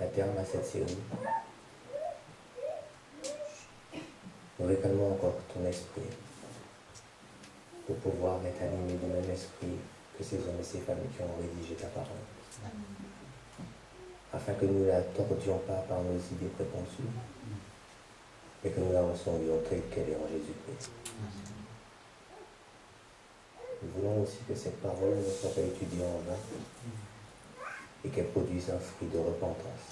un terme à cette série. Nous réclamons encore ton esprit pour pouvoir être animés du même esprit que ces hommes et ces femmes qui ont rédigé ta parole. Afin que nous ne la tordions pas par nos idées préconçues, mais que nous la ressemblions telle qu'elle est en Jésus-Christ. Nous voulons aussi que cette parole ne soit pas étudiée en vain et qu'elle produise un fruit de repentance,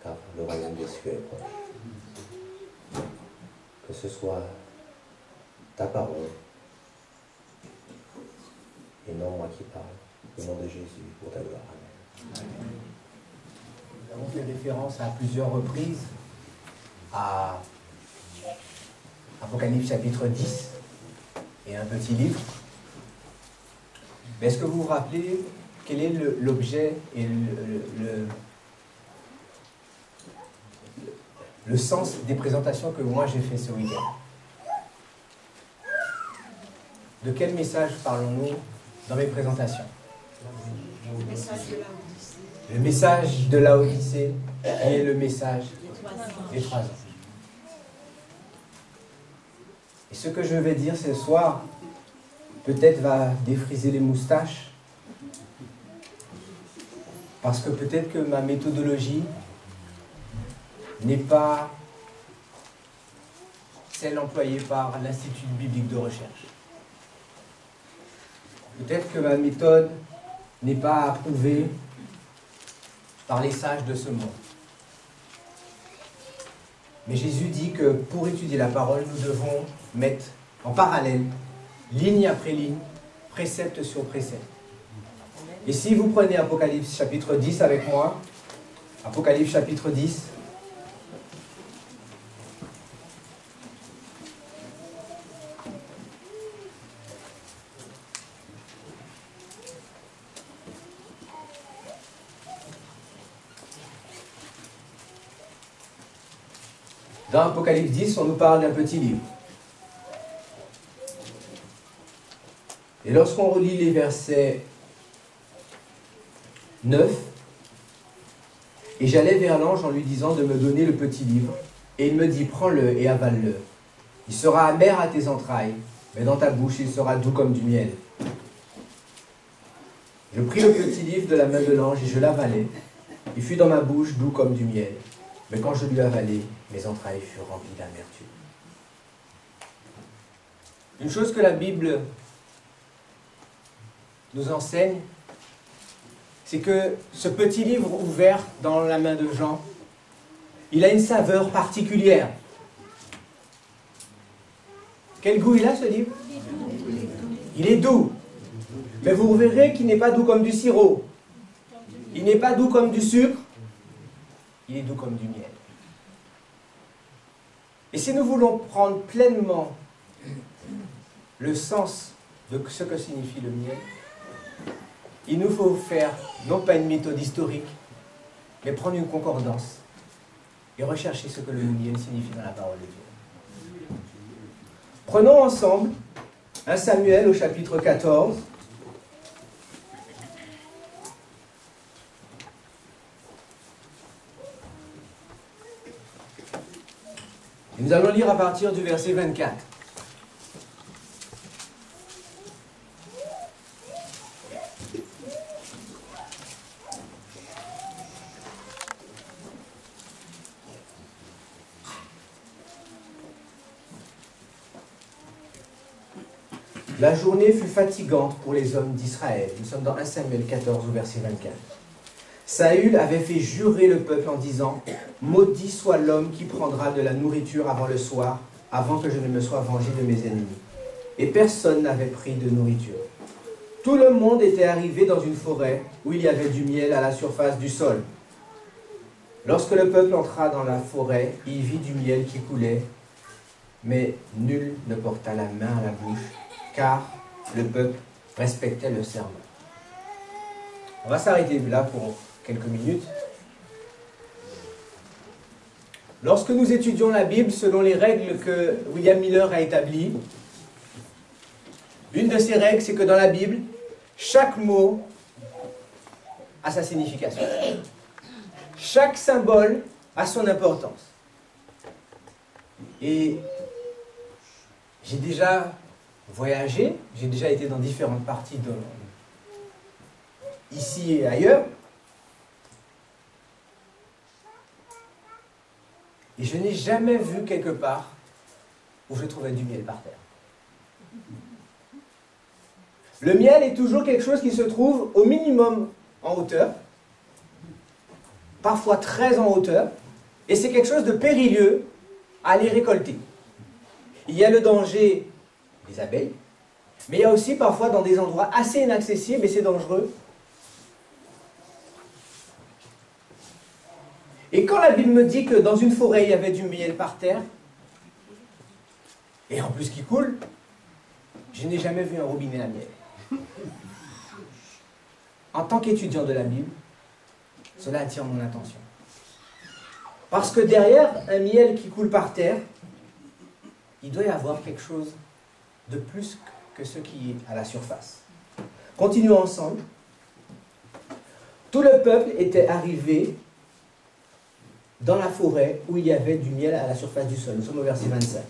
car le royaume des cieux est proche. Que ce soit ta parole et non moi qui parle, au nom de Jésus, pour ta gloire. Amen. Nous avons fait référence à plusieurs reprises à Apocalypse chapitre 10 et un petit livre. Mais est-ce que vous vous rappelez quel est l'objet et le sens des présentations que moi j'ai fait ce week-end? De quel message parlons-nous dans mes présentations? Le message de Laodicée et le message des 3 ans. Et ce que je vais dire ce soir, peut-être va défriser les moustaches, parce que peut-être que ma méthodologie n'est pas celle employée par l'Institut biblique de recherche. Peut-être que ma méthode n'est pas approuvée par les sages de ce monde. Mais Jésus dit que pour étudier la parole, nous devons mettre en parallèle, ligne après ligne, précepte sur précepte. Et si vous prenez Apocalypse chapitre 10 avec moi, Apocalypse chapitre 10, dans Apocalypse 10, on nous parle d'un petit livre. Et lorsqu'on relit les versets 9, « Et j'allai vers l'ange en lui disant de me donner le petit livre, et il me dit, prends-le et avale-le. Il sera amer à tes entrailles, mais dans ta bouche il sera doux comme du miel. Je pris le petit livre de la main de l'ange et je l'avalai. Il fut dans ma bouche doux comme du miel. Mais quand je l'eus avalé, mes entrailles furent remplies d'amertume. » Une chose que la Bible nous enseigne, c'est que ce petit livre ouvert dans la main de Jean, il a une saveur particulière. Quel goût il a, ce livre? Il est doux. Mais vous verrez qu'il n'est pas doux comme du sirop. Il n'est pas doux comme du sucre. Il est doux comme du miel. Et si nous voulons prendre pleinement le sens de ce que signifie le miel, il nous faut faire, non pas une méthode historique, mais prendre une concordance et rechercher ce que le miel signifie dans la parole de Dieu. Prenons ensemble 1 Samuel au chapitre 14. Et nous allons lire à partir du verset 24. La journée fut fatigante pour les hommes d'Israël. Nous sommes dans 1 Samuel 14 au verset 24. Saül avait fait jurer le peuple en disant « Maudit soit l'homme qui prendra de la nourriture avant le soir, avant que je ne me sois vengé de mes ennemis. » Et personne n'avait pris de nourriture. Tout le monde était arrivé dans une forêt où il y avait du miel à la surface du sol. Lorsque le peuple entra dans la forêt, il vit du miel qui coulait, mais nul ne porta la main à la bouche, car le peuple respectait le serment. On va s'arrêter là pour quelques minutes. Lorsque nous étudions la Bible selon les règles que William Miller a établies, une de ces règles, c'est que dans la Bible, chaque mot a sa signification. Chaque symbole a son importance. Et j'ai déjà voyagé, j'ai déjà été dans différentes parties ici et ailleurs. Et je n'ai jamais vu quelque part où je trouvais du miel par terre. Le miel est toujours quelque chose qui se trouve au minimum en hauteur, parfois très en hauteur, et c'est quelque chose de périlleux à aller récolter. Il y a le danger des abeilles, mais il y a aussi parfois dans des endroits assez inaccessibles, et c'est dangereux. Et quand la Bible me dit que dans une forêt, il y avait du miel par terre, et en plus qui coule, je n'ai jamais vu un robinet à miel. En tant qu'étudiant de la Bible, cela attire mon attention. Parce que derrière un miel qui coule par terre, il doit y avoir quelque chose de plus que ce qui est à la surface. Continuons ensemble. Tout le peuple était arrivé dans la forêt où il y avait du miel à la surface du sol. Nous sommes au verset 25.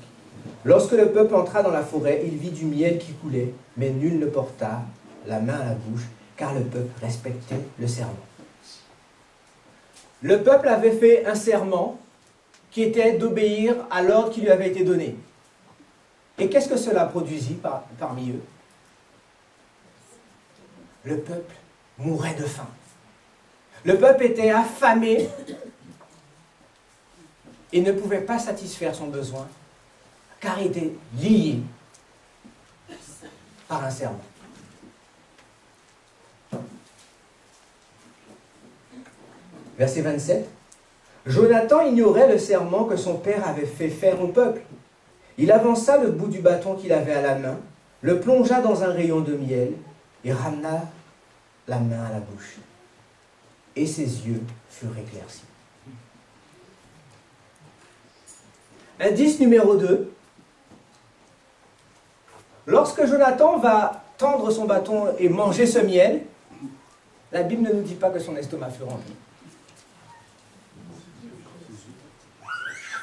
Lorsque le peuple entra dans la forêt, il vit du miel qui coulait, mais nul ne porta la main à la bouche, car le peuple respectait le serment. Le peuple avait fait un serment qui était d'obéir à l'ordre qui lui avait été donné. Et qu'est-ce que cela produisit parmi eux? Le peuple mourait de faim. Le peuple était affamé et ne pouvait pas satisfaire son besoin, car il était lié par un serment. Verset 27. Jonathan ignorait le serment que son père avait fait faire au peuple. Il avança le bout du bâton qu'il avait à la main, le plongea dans un rayon de miel et ramena la main à la bouche. Et ses yeux furent éclaircis. Indice numéro 2. Lorsque Jonathan va tendre son bâton et manger ce miel, la Bible ne nous dit pas que son estomac fut rempli.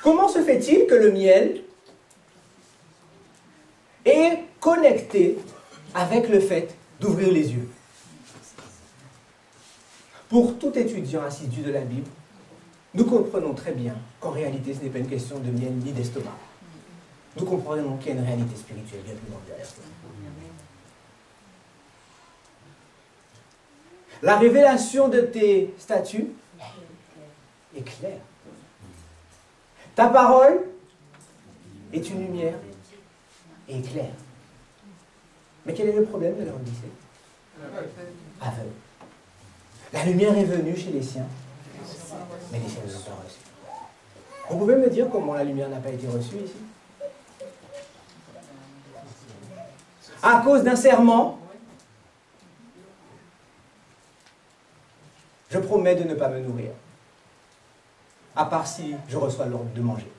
Comment se fait-il que le miel est connecté avec le fait d'ouvrir les yeux? Pour tout étudiant assidu de la Bible, nous comprenons très bien qu'en réalité, ce n'est pas une question de miel ni d'estomac. Nous comprenons qu'il y a une réalité spirituelle bien plus grande derrière ça. La révélation de tes statuts est claire. Ta parole est une lumière et éclaire. Mais quel est le problème de leur lycée? Aveugle. La lumière est venue chez les siens, mais les siens ne l'ont pas reçue. Vous pouvez me dire comment la lumière n'a pas été reçue ici? À cause d'un serment. Je promets de ne pas me nourrir, à part si je reçois l'ordre de manger.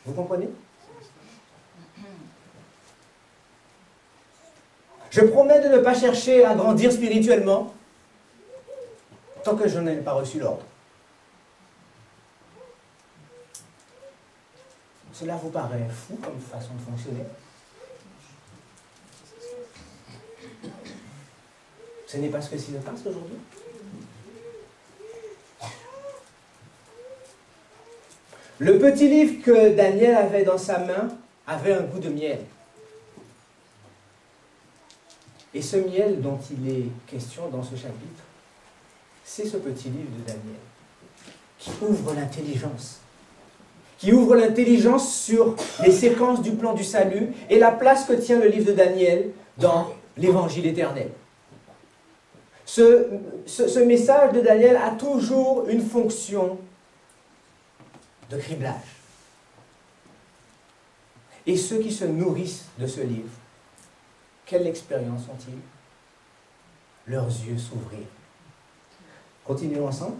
Vous comprenez? Je promets de ne pas chercher à grandir spirituellement tant que je n'ai pas reçu l'ordre. Cela vous paraît fou comme façon de fonctionner? Ce n'est pas ce que s'il se passe aujourd'hui. Le petit livre que Daniel avait dans sa main avait un goût de miel. Et ce miel dont il est question dans ce chapitre, c'est ce petit livre de Daniel qui ouvre l'intelligence. Qui ouvre l'intelligence sur les séquences du plan du salut et la place que tient le livre de Daniel dans l'évangile éternel. Ce message de Daniel a toujours une fonction de criblage. Et ceux qui se nourrissent de ce livre, quelle expérience ont-ils? Leurs yeux s'ouvrirent. Continuons ensemble.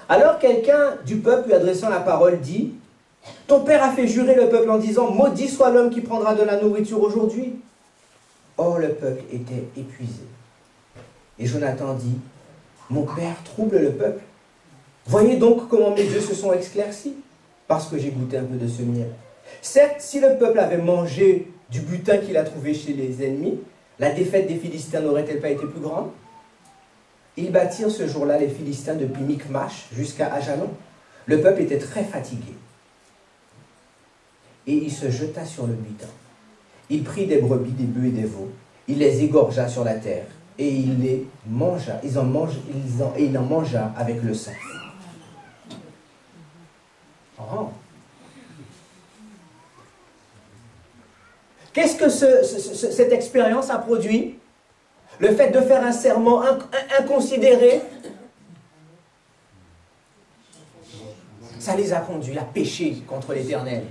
Alors quelqu'un du peuple lui adressant la parole dit: ton père a fait jurer le peuple en disant: maudit soit l'homme qui prendra de la nourriture aujourd'hui. Or le peuple était épuisé. Et Jonathan dit, mon père trouble le peuple. Voyez donc comment mes yeux se sont éclaircis, parce que j'ai goûté un peu de ce miel. Certes, si le peuple avait mangé du butin qu'il a trouvé chez les ennemis, la défaite des Philistins n'aurait-elle pas été plus grande? Ils battirent ce jour-là les Philistins depuis Micmash jusqu'à Ajalon. Le peuple était très fatigué. Et il se jeta sur le butin. Il prit des brebis, des bœufs et des veaux. Il les égorgea sur la terre. Et il les mangea. Il en mangea avec le sang. Oh. Qu'est-ce que cette expérience a produit? Le fait de faire un serment inconsidéré, ça les a conduits à pécher contre l'Éternel.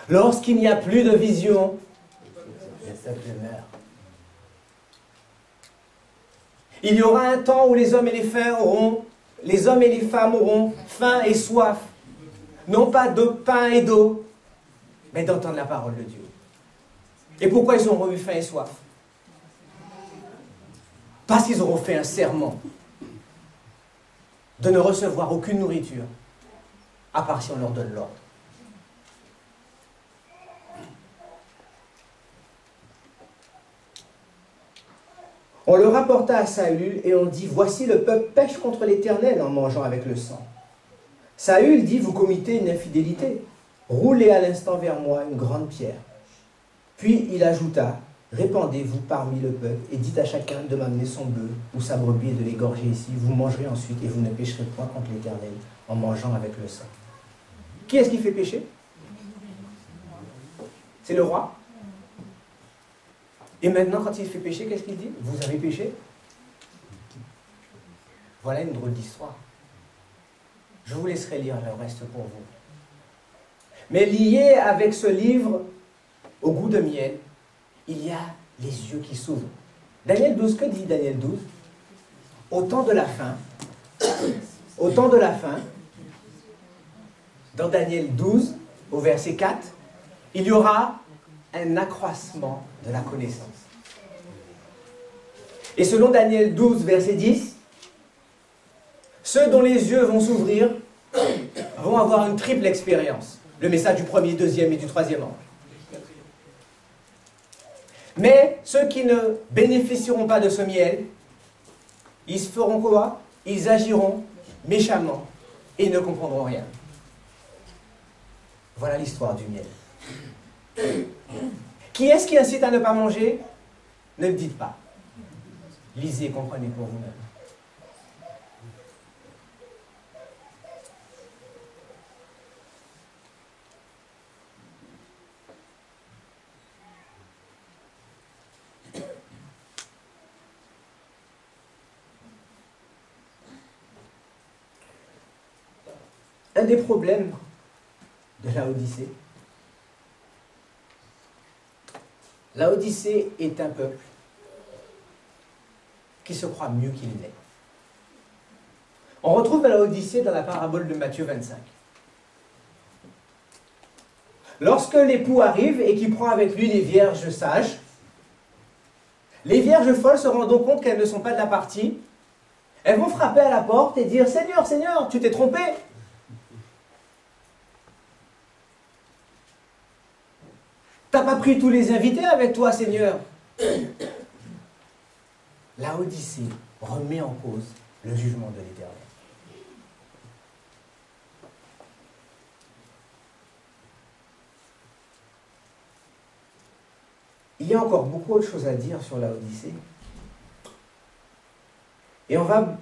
Lorsqu'il n'y a plus de vision, le peuple meurt. Il y aura un temps où les hommes et les femmes auront faim et soif, non pas de pain et d'eau, mais d'entendre la parole de Dieu. Et pourquoi ils auront eu faim et soif? Parce qu'ils auront fait un serment de ne recevoir aucune nourriture, à part si on leur donne l'ordre. On le rapporta à Saül et on dit, voici le peuple pêche contre l'Éternel en mangeant avec le sang. Saül dit, vous commettez une infidélité. Roulez à l'instant vers moi une grande pierre. Puis il ajouta, répandez-vous parmi le peuple et dites à chacun de m'amener son bœuf ou sa brebis et de l'égorger ici. Vous mangerez ensuite et vous ne pécherez point contre l'Éternel en mangeant avec le sang. Qui est-ce qui fait pécher? C'est le roi. Et maintenant, quand il fait pécher, qu'est-ce qu'il dit? Vous avez péché? Voilà une drôle d'histoire. Je vous laisserai lire le reste pour vous. Mais lié avec ce livre, au goût de miel, il y a les yeux qui s'ouvrent. Daniel 12, que dit Daniel 12? Au temps de la fin, dans Daniel 12, au verset 4, il y aura un accroissement de la connaissance. Et selon Daniel 12, verset 10, ceux dont les yeux vont s'ouvrir vont avoir une triple expérience. Le message du premier, deuxième et du troisième ange. Mais ceux qui ne bénéficieront pas de ce miel, ils feront quoi? Ils agiront méchamment et ne comprendront rien. Voilà l'histoire du miel. Qui est-ce qui incite à ne pas manger? Ne le dites pas. Lisez et comprenez pour vous-même. Un des problèmes de Laodicée, Laodicée est un peuple qui se croit mieux qu'il n'est. On retrouve Laodicée dans la parabole de Matthieu 25. Lorsque l'époux arrive et qu'il prend avec lui les vierges sages, les vierges folles se rendant compte qu'elles ne sont pas de la partie, elles vont frapper à la porte et dire « Seigneur, Seigneur, tu t'es trompé !» T'as pas pris tous les invités avec toi, Seigneur. Laodicée remet en cause le jugement de l'Éternel. Il y a encore beaucoup autre choses à dire sur Laodicée. Et on va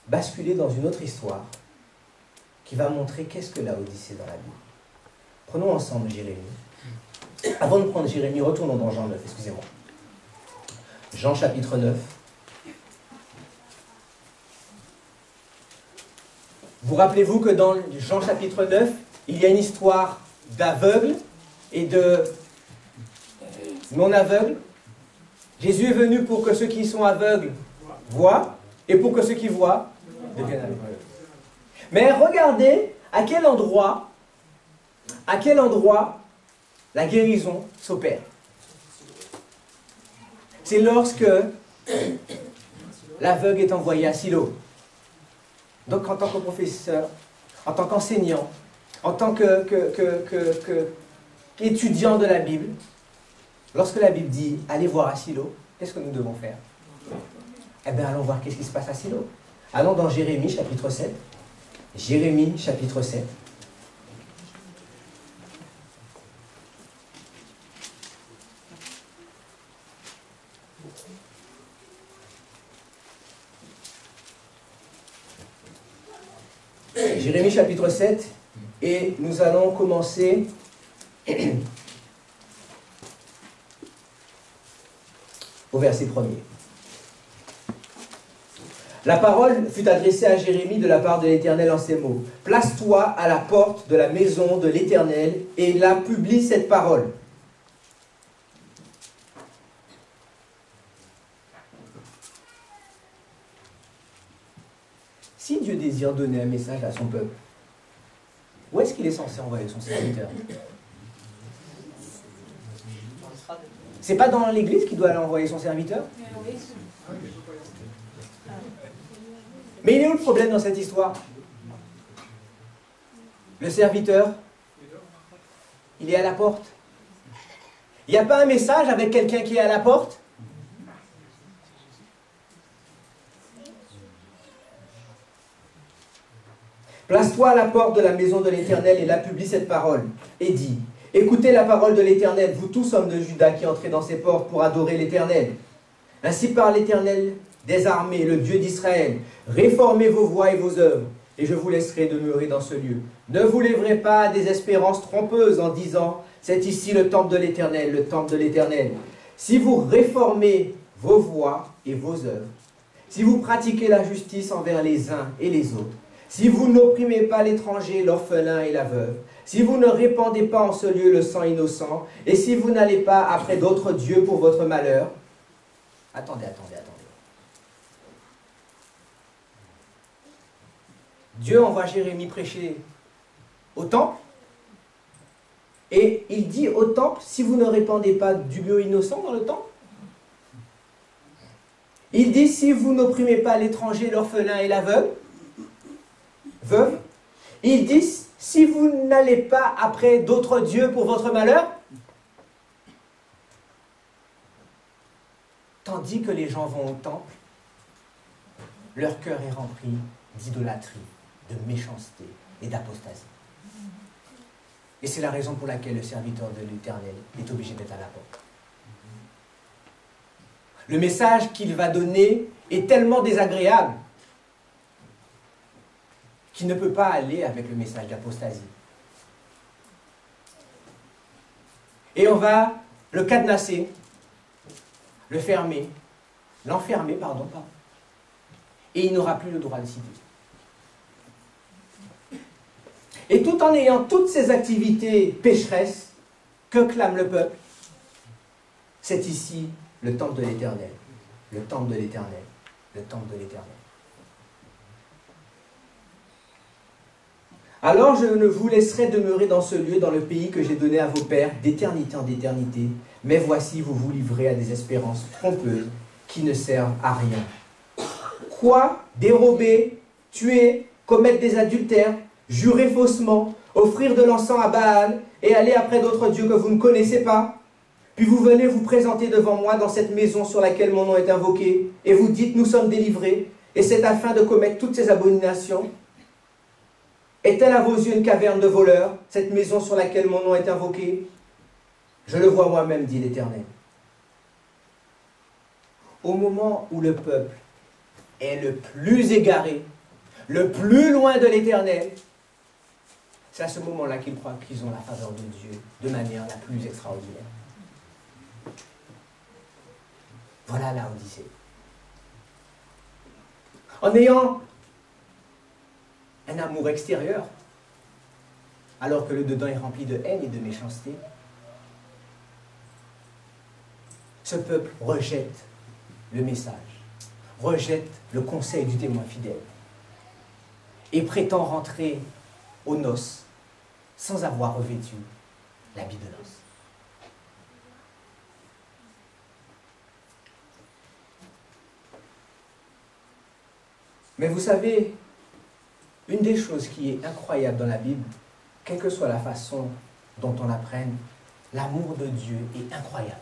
basculer dans une autre histoire qui va montrer qu'est-ce que Laodicée dans la Bible. Prenons ensemble Jérémie. Avant de prendre Jérémie, retournons dans Jean 9, excusez-moi. Jean chapitre 9. Vous rappelez-vous que dans Jean chapitre 9, il y a une histoire d'aveugles et de non-aveugles. Jésus est venu pour que ceux qui sont aveugles voient et pour que ceux qui voient deviennent aveugles. Mais regardez à quel endroit la guérison s'opère. C'est lorsque l'aveugle est envoyé à Silo. Donc en tant que professeur, en tant qu'enseignant, en tant qu'étudiant de la Bible, lorsque la Bible dit « allez voir à Silo », qu'est-ce que nous devons faire? Eh bien, allons voir qu'est-ce qui se passe à Silo. Allons dans Jérémie, chapitre 7. Jérémie, chapitre 7. Jérémie, chapitre 7. Et nous allons commencer au verset 1er. La parole fut adressée à Jérémie de la part de l'Éternel en ces mots. Place-toi à la porte de la maison de l'Éternel et là publie cette parole. Si Dieu désire donner un message à son peuple, où est-ce qu'il est censé envoyer son serviteur? C'est pas dans l'église qu'il doit aller envoyer son serviteur? Mais il est où le problème dans cette histoire? Le serviteur, il est à la porte. Il n'y a pas un message avec quelqu'un qui est à la porte? Place-toi à la porte de la maison de l'Éternel et là publie cette parole. Et dis, écoutez la parole de l'Éternel, vous tous hommes de Juda qui entrez dans ces portes pour adorer l'Éternel. Ainsi parle l'Éternel des armées, le Dieu d'Israël. Réformez vos voies et vos œuvres, et je vous laisserai demeurer dans ce lieu. Ne vous lèverez pas à des espérances trompeuses en disant, c'est ici le temple de l'Éternel, le temple de l'Éternel. Si vous réformez vos voies et vos œuvres, si vous pratiquez la justice envers les uns et les autres, si vous n'opprimez pas l'étranger, l'orphelin et la veuve, si vous ne répandez pas en ce lieu le sang innocent, et si vous n'allez pas après d'autres dieux pour votre malheur, attendez. Dieu envoie Jérémie prêcher au temple, et il dit au temple, si vous ne répandez pas du lieu innocent dans le temple, il dit, si vous n'opprimez pas l'étranger, l'orphelin et la veuve, ils disent, si vous n'allez pas après d'autres dieux pour votre malheur, tandis que les gens vont au temple, leur cœur est rempli d'idolâtrie, de méchanceté et d'apostasie. Et c'est la raison pour laquelle le serviteur de l'Éternel est obligé d'être à la porte. Le message qu'il va donner est tellement désagréable qu'il ne peut pas aller avec le message d'apostasie. Et on va le cadenasser, le fermer, l'enfermer, pardon. Et il n'aura plus le droit de citer. Et tout en ayant toutes ces activités pécheresses, que clame le peuple? C'est ici le temple de l'Éternel, le temple de l'Éternel, le temple de l'Éternel. Alors je ne vous laisserai demeurer dans ce lieu, dans le pays que j'ai donné à vos pères, d'éternité en éternité. Mais voici, vous vous livrez à des espérances trompeuses qui ne servent à rien. Quoi? Dérober, tuer, commettre des adultères, jurer faussement, offrir de l'encens à Baal et aller après d'autres dieux que vous ne connaissez pas? Puis vous venez vous présenter devant moi dans cette maison sur laquelle mon nom est invoqué, et vous dites, nous sommes délivrés, et c'est afin de commettre toutes ces abominations. Est-elle à vos yeux une caverne de voleurs, cette maison sur laquelle mon nom est invoqué? Je le vois moi-même, dit l'Éternel. Au moment où le peuple est le plus égaré, le plus loin de l'Éternel, c'est à ce moment-là qu'ils croient qu'ils ont la faveur de Dieu de manière la plus extraordinaire. Voilà la Odyssée. En ayant un amour extérieur, alors que le dedans est rempli de haine et de méchanceté, ce peuple rejette le message, rejette le conseil du témoin fidèle et prétend rentrer aux noces sans avoir revêtu l'habit de noces. Mais vous savez, une des choses qui est incroyable dans la Bible, quelle que soit la façon dont on l'apprenne, l'amour de Dieu est incroyable.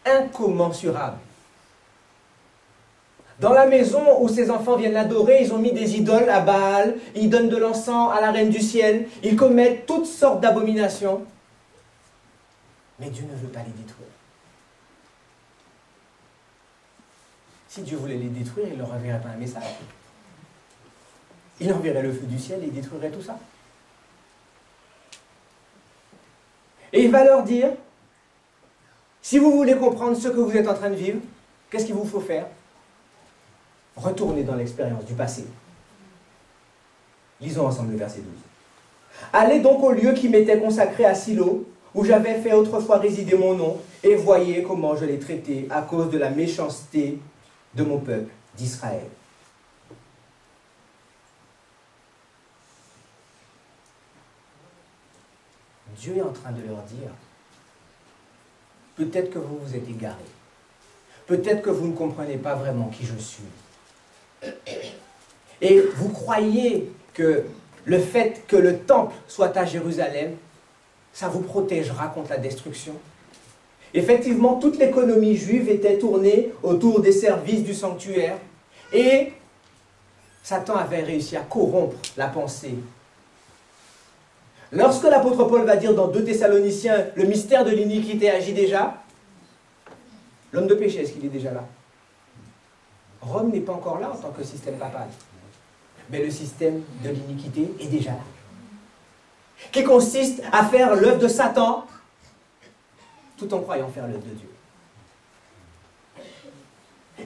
Incommensurable. Dans la maison où ces enfants viennent l'adorer, ils ont mis des idoles à Baal, ils donnent de l'encens à la reine du ciel, ils commettent toutes sortes d'abominations. Mais Dieu ne veut pas les détruire. Si Dieu voulait les détruire, il ne leur enverrait pas un message. Il enverrait le feu du ciel et il détruirait tout ça. Et il va leur dire, si vous voulez comprendre ce que vous êtes en train de vivre, qu'est-ce qu'il vous faut faire? Retournez dans l'expérience du passé. Lisons ensemble le verset 12. Allez donc au lieu qui m'était consacré à Silo, où j'avais fait autrefois résider mon nom, et voyez comment je l'ai traité à cause de la méchanceté de mon peuple d'Israël. Dieu est en train de leur dire, peut-être que vous vous êtes égarés, peut-être que vous ne comprenez pas vraiment qui je suis. Et vous croyez que le fait que le temple soit à Jérusalem, ça vous protégera contre la destruction. Effectivement, toute l'économie juive était tournée autour des services du sanctuaire et Satan avait réussi à corrompre la pensée. Lorsque l'apôtre Paul va dire dans 2 Thessaloniciens, le mystère de l'iniquité agit déjà, l'homme de péché, est-ce qu'il est déjà là? Rome n'est pas encore là en tant que système papal. Mais le système de l'iniquité est déjà là. Qui consiste à faire l'œuvre de Satan tout en croyant faire l'œuvre de Dieu.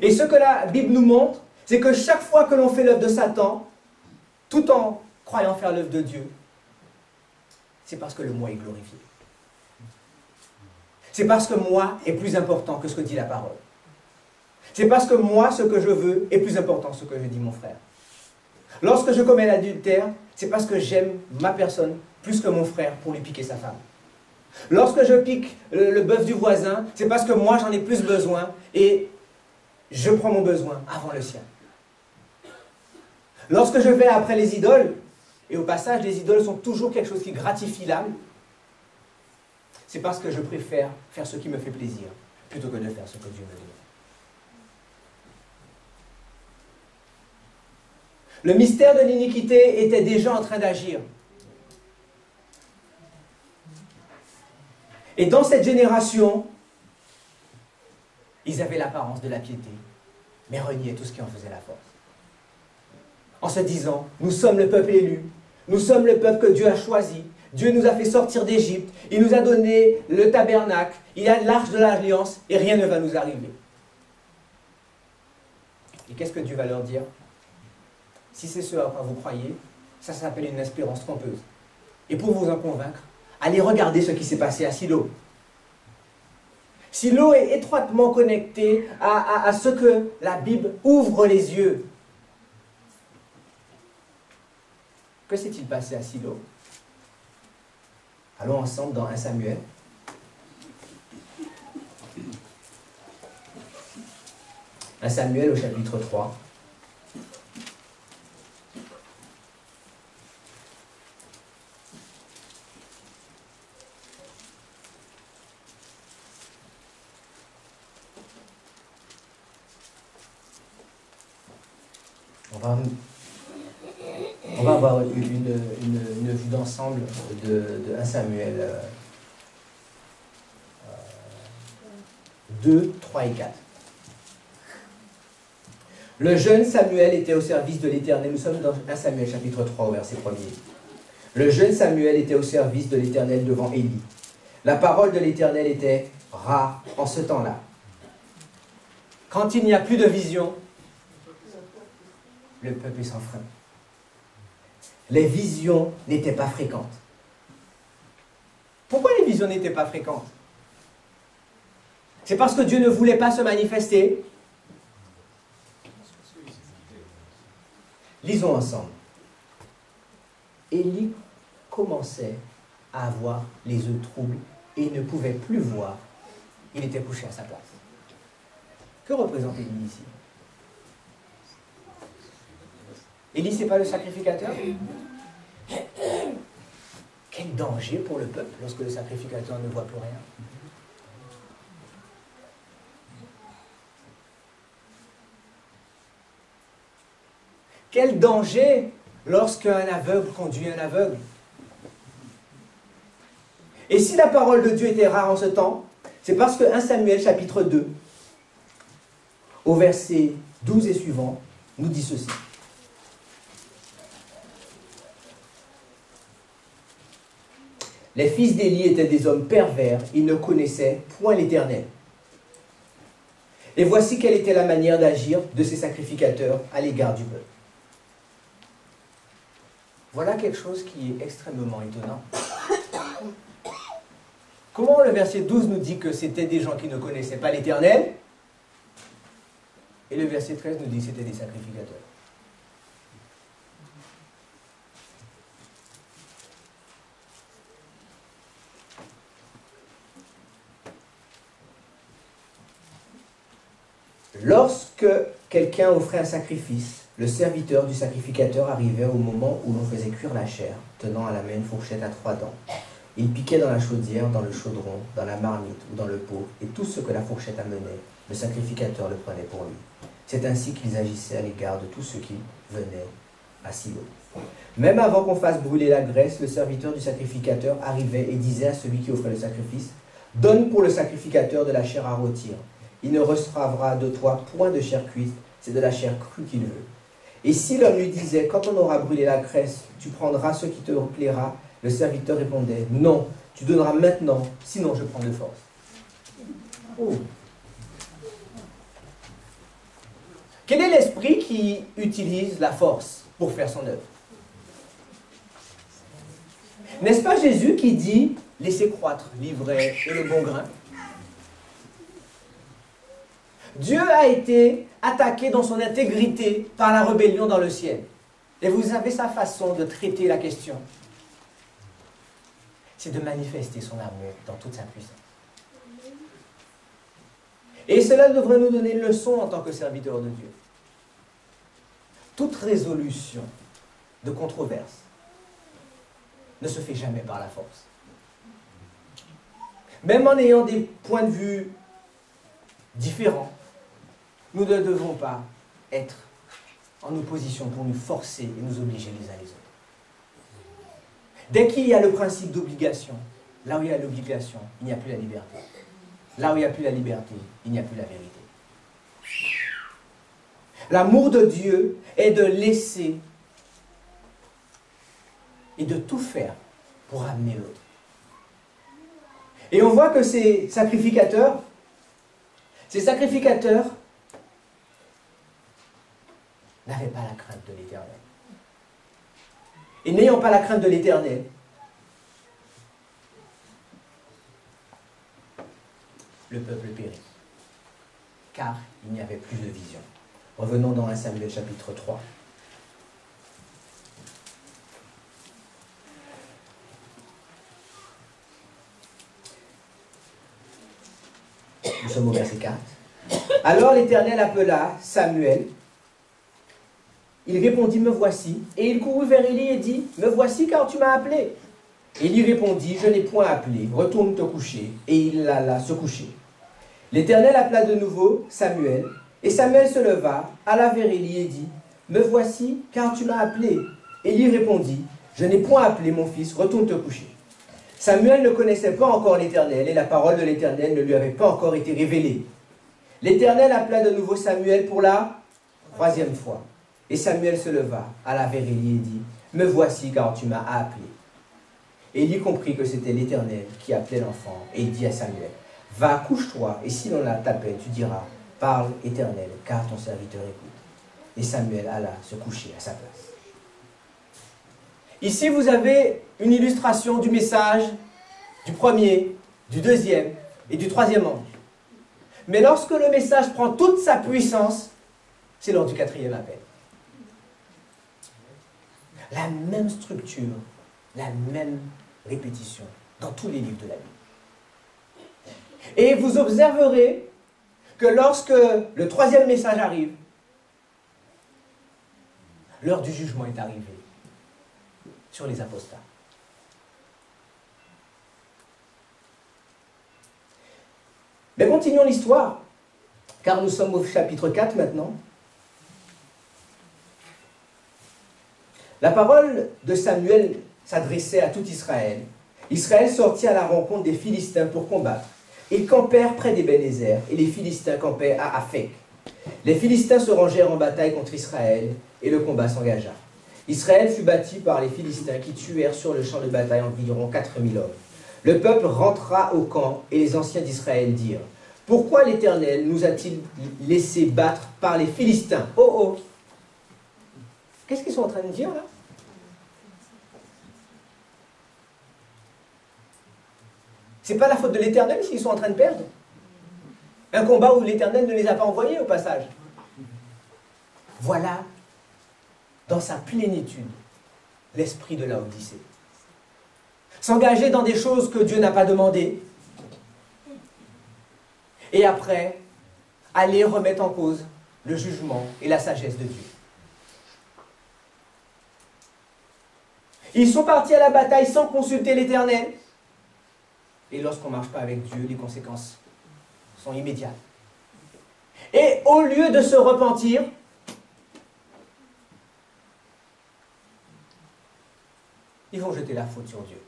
Et ce que la Bible nous montre, c'est que chaque fois que l'on fait l'œuvre de Satan, tout en croyant faire l'œuvre de Dieu, c'est parce que le moi est glorifié. C'est parce que moi est plus important que ce que dit la parole. C'est parce que moi, ce que je veux, est plus important que ce que je dis mon frère. Lorsque je commets l'adultère, c'est parce que j'aime ma personne plus que mon frère pour lui piquer sa femme. Lorsque je pique le bœuf du voisin, c'est parce que moi j'en ai plus besoin et je prends mon besoin avant le sien. Lorsque je vais après les idoles, et au passage les idoles sont toujours quelque chose qui gratifie l'âme, c'est parce que je préfère faire ce qui me fait plaisir plutôt que de faire ce que Dieu me dit. Le mystère de l'iniquité était déjà en train d'agir. Et dans cette génération, ils avaient l'apparence de la piété, mais reniaient tout ce qui en faisait la force. En se disant, nous sommes le peuple élu, nous sommes le peuple que Dieu a choisi, Dieu nous a fait sortir d'Égypte, il nous a donné le tabernacle, il a l'arche de l'alliance, et rien ne va nous arriver. Et qu'est-ce que Dieu va leur dire? Si c'est ce à quoi vous croyez, ça s'appelle une espérance trompeuse. Et pour vous en convaincre, allez regarder ce qui s'est passé à Silo. Silo est étroitement connecté à ce que la Bible ouvre les yeux. Que s'est-il passé à Silo? Allons ensemble dans 1 Samuel. Un Samuel au chapitre 3. On va avoir une vue d'ensemble de 1 Samuel 2, 3 et 4. Le jeune Samuel était au service de l'Éternel. Nous sommes dans 1 Samuel chapitre 3 au verset 1er. Le jeune Samuel était au service de l'Éternel devant Élie. La parole de l'Éternel était rare en ce temps-là. Quand il n'y a plus de vision, le peuple est sans frein. Les visions n'étaient pas fréquentes. Pourquoi les visions n'étaient pas fréquentes? C'est parce que Dieu ne voulait pas se manifester. Lisons ensemble. Élie commençait à avoir les yeux troubles et il ne pouvait plus voir. Il était couché à sa place. Que représente Élie ici? Élie, ce n'est pas le sacrificateur? Quel danger pour le peuple lorsque le sacrificateur ne voit plus rien. Quel danger lorsqu'un aveugle conduit un aveugle. Et si la parole de Dieu était rare en ce temps, c'est parce que 1 Samuel chapitre 2, au verset 12 et suivant, nous dit ceci. Les fils d'Élie étaient des hommes pervers, ils ne connaissaient point l'Éternel. Et voici quelle était la manière d'agir de ces sacrificateurs à l'égard du peuple. Voilà quelque chose qui est extrêmement étonnant. Comment le verset 12 nous dit que c'était des gens qui ne connaissaient pas l'Éternel, et le verset 13 nous dit que c'était des sacrificateurs. Lorsque quelqu'un offrait un sacrifice, le serviteur du sacrificateur arrivait au moment où l'on faisait cuire la chair, tenant à la main une fourchette à 3 dents. Il piquait dans la chaudière, dans le chaudron, dans la marmite ou dans le pot, et tout ce que la fourchette amenait, le sacrificateur le prenait pour lui. C'est ainsi qu'ils agissaient à l'égard de tous ceux qui venaient à Silo. Même avant qu'on fasse brûler la graisse, le serviteur du sacrificateur arrivait et disait à celui qui offrait le sacrifice, « Donne pour le sacrificateur de la chair à rôtir. Il ne recevra de toi point de chair cuite, c'est de la chair crue qu'il veut. » Et si l'homme lui disait, « Quand on aura brûlé la graisse, tu prendras ce qui te plaira », le serviteur répondait, « Non, tu donneras maintenant, sinon je prends de force. » Oh. Quel est l'esprit qui utilise la force pour faire son œuvre? N'est-ce pas Jésus qui dit, « Laissez croître l'ivraie et le bon grain » Dieu a été attaqué dans son intégrité par la rébellion dans le ciel. Et vous avez sa façon de traiter la question. C'est de manifester son amour dans toute sa puissance. Et cela devrait nous donner une leçon en tant que serviteurs de Dieu. Toute résolution de controverse ne se fait jamais par la force. Même en ayant des points de vue différents, nous ne devons pas être en opposition pour nous forcer et nous obliger les uns les autres. Dès qu'il y a le principe d'obligation, là où il y a l'obligation, il n'y a plus la liberté. Là où il n'y a plus la liberté, il n'y a plus la vérité. L'amour de Dieu est de laisser et de tout faire pour amener l'autre. Et on voit que ces sacrificateurs n'avaient pas la crainte de l'Éternel. Et n'ayant pas la crainte de l'Éternel, le peuple périt, car il n'y avait plus de vision. Revenons dans 1 Samuel chapitre 3. Nous sommes au verset 4. Alors l'Éternel appela Samuel. Il répondit, « Me voici. » Et il courut vers Élie et dit, « Me voici car tu m'as appelé. » Élie répondit, « Je n'ai point appelé. Retourne te coucher. » Et il alla se coucher. L'Éternel appela de nouveau Samuel. Et Samuel se leva, alla vers Élie et dit, « Me voici car tu m'as appelé. » Élie répondit, « Je n'ai point appelé mon fils. Retourne te coucher. » Samuel ne connaissait pas encore l'Éternel et la parole de l'Éternel ne lui avait pas encore été révélée. L'Éternel appela de nouveau Samuel pour la 3e fois. Et Samuel se leva, alla vers Élie et dit, « Me voici car tu m'as appelé. » Élie comprit que c'était l'Éternel qui appelait l'enfant et il dit à Samuel, « Va, couche-toi et si l'on t'appelle, tu diras, « Parle, Éternel, car ton serviteur écoute. » Et Samuel alla se coucher à sa place. Ici, vous avez une illustration du message du premier, du deuxième et du troisième ange. Mais lorsque le message prend toute sa puissance, c'est lors du 4e appel. La même structure, la même répétition dans tous les livres de la Bible. Et vous observerez que lorsque le 3e message arrive, L'heure du jugement est arrivée sur les apostats. Mais continuons l'histoire, car nous sommes au chapitre 4 maintenant. La parole de Samuel s'adressait à tout Israël. Israël sortit à la rencontre des Philistins pour combattre. Ils campèrent près d'Ébenézer et les Philistins campaient à Aphek. Les Philistins se rangèrent en bataille contre Israël et le combat s'engagea. Israël fut battu par les Philistins qui tuèrent sur le champ de bataille environ 4000 hommes. Le peuple rentra au camp et les anciens d'Israël dirent: pourquoi l'Éternel nous a-t-il laissé battre par les Philistins? Oh oh! Qu'est-ce qu'ils sont en train de dire là? C'est pas la faute de l'Éternel s'ils sont en train de perdre? Un combat où l'Éternel ne les a pas envoyés au passage. Voilà, dans sa plénitude, l'esprit de la Odyssée. S'engager dans des choses que Dieu n'a pas demandées, et après, aller remettre en cause le jugement et la sagesse de Dieu. Ils sont partis à la bataille sans consulter l'Éternel. Et lorsqu'on ne marche pas avec Dieu, les conséquences sont immédiates. Et au lieu de se repentir, ils vont jeter la faute sur Dieu.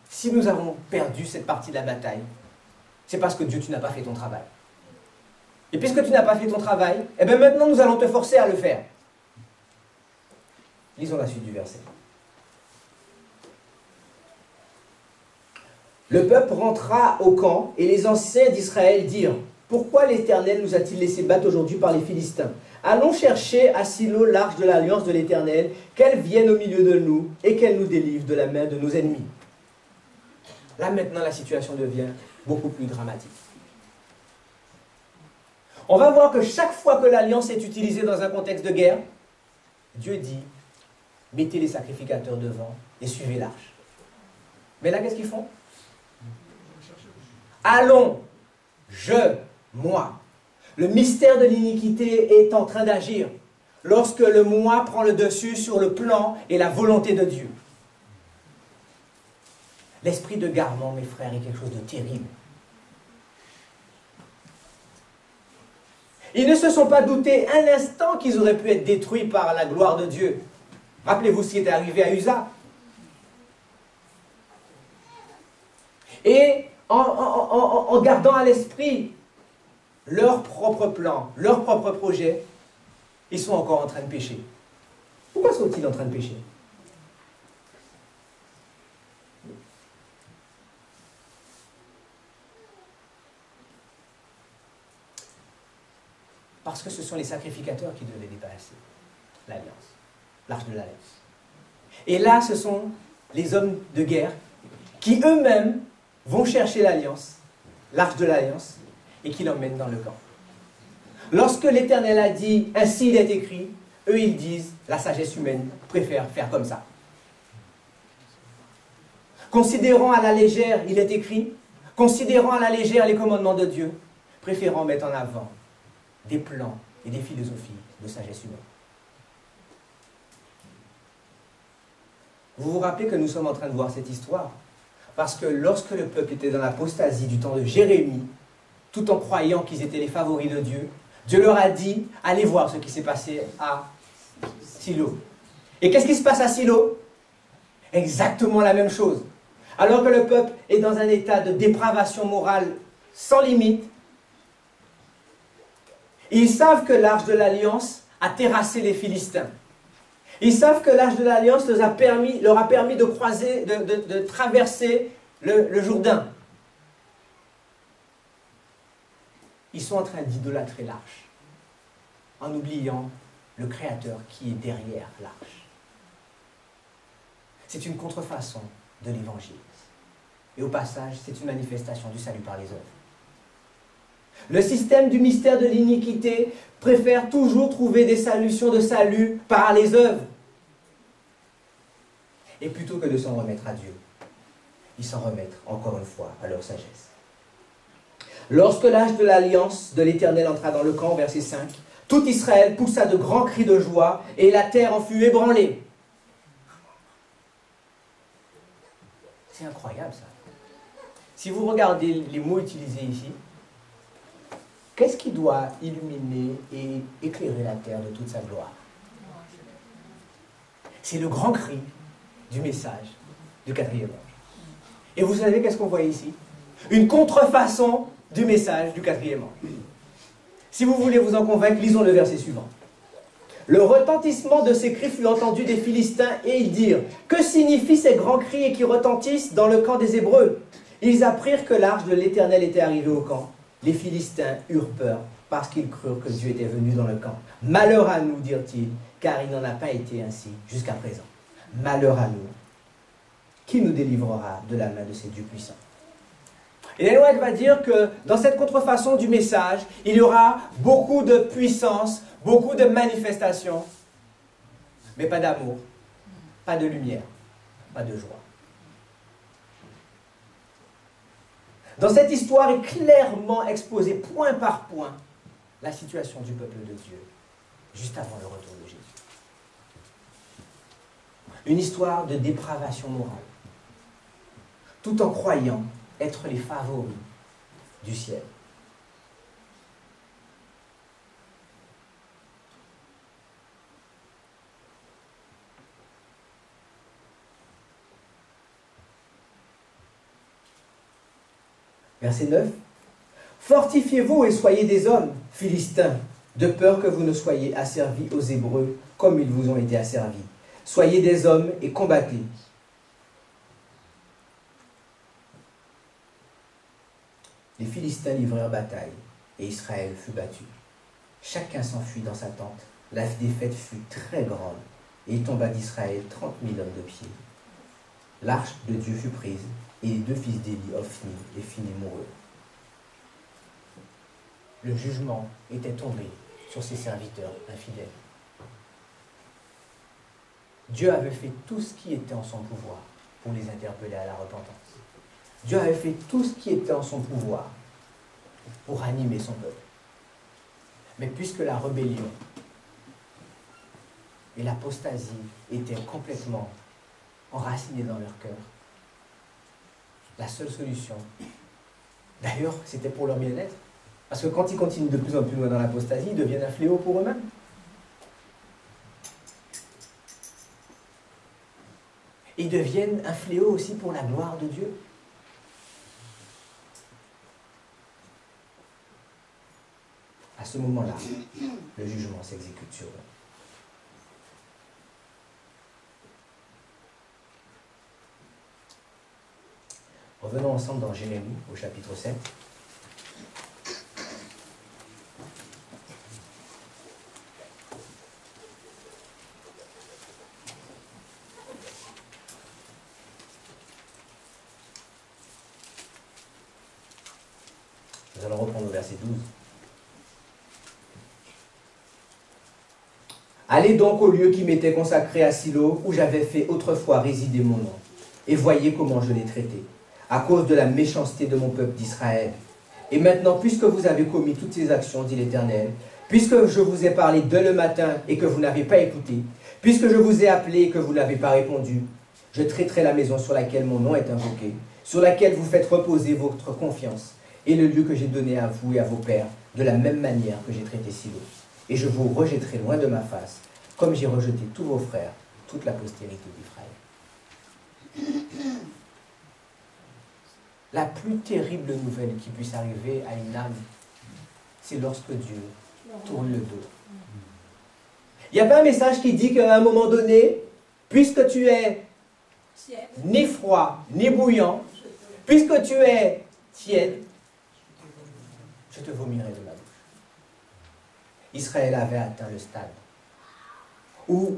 Si nous avons perdu cette partie de la bataille, c'est parce que Dieu, tu n'as pas fait ton travail. Et puisque tu n'as pas fait ton travail, eh bien maintenant nous allons te forcer à le faire. Lisons la suite du verset. Le peuple rentra au camp et les anciens d'Israël dirent: pourquoi l'Éternel nous a-t-il laissé battre aujourd'hui par les Philistins? Allons chercher à Silo l'arche de l'alliance de l'Éternel, qu'elle vienne au milieu de nous et qu'elle nous délivre de la main de nos ennemis. Là maintenant la situation devient beaucoup plus dramatique. On va voir que chaque fois que l'alliance est utilisée dans un contexte de guerre, Dieu dit: mettez les sacrificateurs devant et suivez l'arche. Mais là, qu'est-ce qu'ils font? Allons, moi. Le mystère de l'iniquité est en train d'agir lorsque le moi prend le dessus sur le plan et la volonté de Dieu. L'esprit de garement, mes frères, est quelque chose de terrible. Ils ne se sont pas doutés un instant qu'ils auraient pu être détruits par la gloire de Dieu. Rappelez-vous ce qui était arrivé à Uza. Et en gardant à l'esprit leur propre plan, leur propre projet, ils sont encore en train de pécher. Pourquoi sont-ils en train de pécher? Parce que ce sont les sacrificateurs qui devaient dépasser l'alliance, l'arche de l'alliance. Et là, ce sont les hommes de guerre qui eux-mêmes vont chercher l'alliance, l'arche de l'alliance, et qui l'emmènent dans le camp. Lorsque l'Éternel a dit « ainsi il est écrit », eux ils disent « la sagesse humaine préfère faire comme ça ». Considérant à la légère, il est écrit, considérant à la légère les commandements de Dieu, préférant mettre en avant des plans et des philosophies de sagesse humaine. Vous vous rappelez que nous sommes en train de voir cette histoire parce que lorsque le peuple était dans l'apostasie du temps de Jérémie, tout en croyant qu'ils étaient les favoris de Dieu, Dieu leur a dit, allez voir ce qui s'est passé à Silo. Et qu'est-ce qui se passe à Silo? Exactement la même chose. Alors que le peuple est dans un état de dépravation morale sans limite, ils savent que l'arche de l'Alliance a terrassé les Philistins. Ils savent que l'arche de l'Alliance leur a permis de croiser, de traverser le Jourdain. Ils sont en train d'idolâtrer l'arche, en oubliant le Créateur qui est derrière l'arche. C'est une contrefaçon de l'Évangile. Et au passage, c'est une manifestation du salut par les œuvres. Le système du mystère de l'iniquité préfère toujours trouver des solutions de salut par les œuvres. Et plutôt que de s'en remettre à Dieu, ils s'en remettent encore une fois à leur sagesse. Lorsque l'arche de l'alliance de l'Éternel entra dans le camp, verset 5, Tout Israël poussa de grands cris de joie et la terre en fut ébranlée. C'est incroyable ça. Si vous regardez les mots utilisés ici, qu'est-ce qui doit illuminer et éclairer la terre de toute sa gloire? C'est le grand cri du message du quatrième ange. Et vous savez qu'est-ce qu'on voit ici? Une contrefaçon du message du quatrième ange. Si vous voulez vous en convaincre, lisons le verset suivant. Le retentissement de ces cris fut entendu des Philistins et ils dirent: que signifient ces grands cris et qui retentissent dans le camp des Hébreux? Ils apprirent que l'arche de l'Éternel était arrivée au camp. Les Philistins eurent peur parce qu'ils crurent que Dieu était venu dans le camp. Malheur à nous, dirent-ils, car il n'en a pas été ainsi jusqu'à présent. Malheur à nous. Qui nous délivrera de la main de ces dieux puissants? Et Ellen White va dire que dans cette contrefaçon du message, il y aura beaucoup de puissance, beaucoup de manifestations, mais pas d'amour, pas de lumière, pas de joie. Dans cette histoire est clairement exposée, point par point, la situation du peuple de Dieu, juste avant le retour de Jésus. Une histoire de dépravation morale, tout en croyant être les favoris du ciel. Verset 9. Fortifiez-vous et soyez des hommes, Philistins, de peur que vous ne soyez asservis aux Hébreux comme ils vous ont été asservis. Soyez des hommes et combattez. Les Philistins livrèrent bataille, et Israël fut battu. Chacun s'enfuit dans sa tente. La défaite fut très grande, et il tomba d'Israël 30 000 hommes de pied. L'arche de Dieu fut prise, et les deux fils d'Élie, Ophni et Phiné, moururent. Le jugement était tombé sur ses serviteurs infidèles. Dieu avait fait tout ce qui était en son pouvoir pour les interpeller à la repentance. Dieu avait fait tout ce qui était en son pouvoir pour animer son peuple. Mais puisque la rébellion et l'apostasie étaient complètement enracinées dans leur cœur, la seule solution, d'ailleurs, c'était pour leur bien-être, parce que quand ils continuent de plus en plus loin dans l'apostasie, ils deviennent un fléau pour eux-mêmes. Ils deviennent un fléau aussi pour la gloire de Dieu. À ce moment-là, le jugement s'exécute sur eux. Revenons ensemble dans Jérémie, au chapitre 7. Nous allons reprendre le verset 12. Allez donc au lieu qui m'était consacré à Silo, où j'avais fait autrefois résider mon nom, et voyez comment je l'ai traité, à cause de la méchanceté de mon peuple d'Israël. Et maintenant, puisque vous avez commis toutes ces actions, dit l'Éternel, puisque je vous ai parlé dès le matin et que vous n'avez pas écouté, puisque je vous ai appelé et que vous n'avez pas répondu, je traiterai la maison sur laquelle mon nom est invoqué, sur laquelle vous faites reposer votre confiance, et le lieu que j'ai donné à vous et à vos pères, de la même manière que j'ai traité Silo. Et je vous rejetterai loin de ma face, comme j'ai rejeté tous vos frères, toute la postérité d'Israël. La plus terrible nouvelle qui puisse arriver à une âme, c'est lorsque Dieu tourne le dos. Il n'y a pas un message qui dit qu'à un moment donné, puisque tu es ni froid, ni bouillant, puisque tu es tiède, je te vomirai de ma bouche. Israël avait atteint le stade où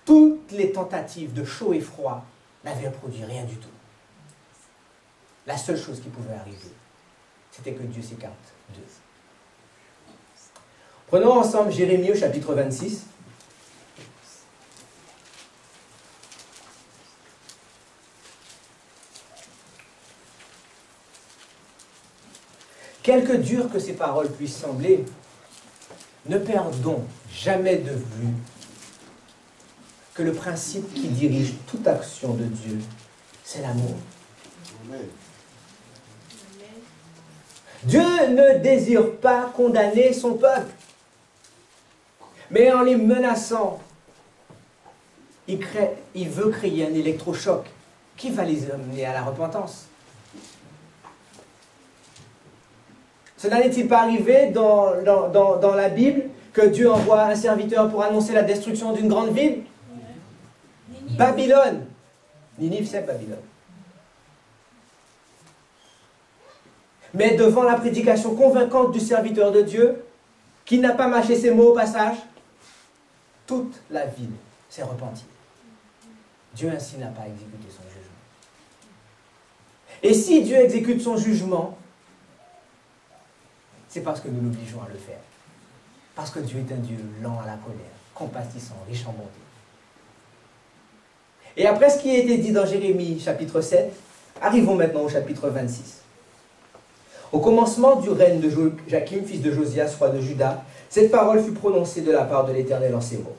toutes les tentatives de chaud et froid n'avaient produit rien du tout. La seule chose qui pouvait arriver, c'était que Dieu s'écarte d'eux. Prenons ensemble Jérémie au chapitre 26. Quelque dur que ces paroles puissent sembler, Ne perdons jamais de vue que le principe qui dirige toute action de Dieu, c'est l'amour. Dieu ne désire pas condamner son peuple, mais en les menaçant, il veut créer un électrochoc qui va les amener à la repentance. Cela n'est-il pas arrivé dans la Bible que Dieu envoie un serviteur pour annoncer la destruction d'une grande ville? Babylone. Ninive, c'est Babylone. Mais devant la prédication convaincante du serviteur de Dieu, qui n'a pas mâché ses mots au passage, toute la ville s'est repentie. Dieu ainsi n'a pas exécuté son jugement. Et si Dieu exécute son jugement, c'est parce que nous l'obligeons à le faire. Parce que Dieu est un Dieu lent à la colère, compatissant, riche en bonté. Et après ce qui a été dit dans Jérémie chapitre 7, arrivons maintenant au chapitre 26. Au commencement du règne de Joachim, fils de Josias, roi de Juda, cette parole fut prononcée de la part de l'Éternel en ces mots.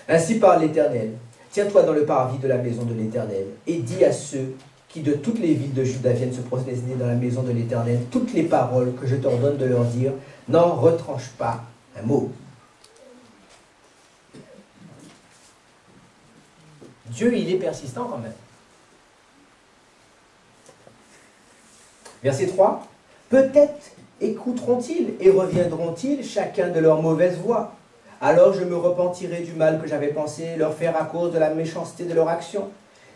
Ainsi parle l'Éternel, tiens-toi dans le parvis de la maison de l'Éternel, et dis à ceux qui de toutes les villes de Juda viennent se prosterner dans la maison de l'Éternel toutes les paroles que je t'ordonne de leur dire, n'en retranche pas un mot. Dieu, il est persistant quand même. Verset 3. Peut-être écouteront-ils et reviendront-ils chacun de leur mauvaise voie. Alors je me repentirai du mal que j'avais pensé leur faire à cause de la méchanceté de leur action.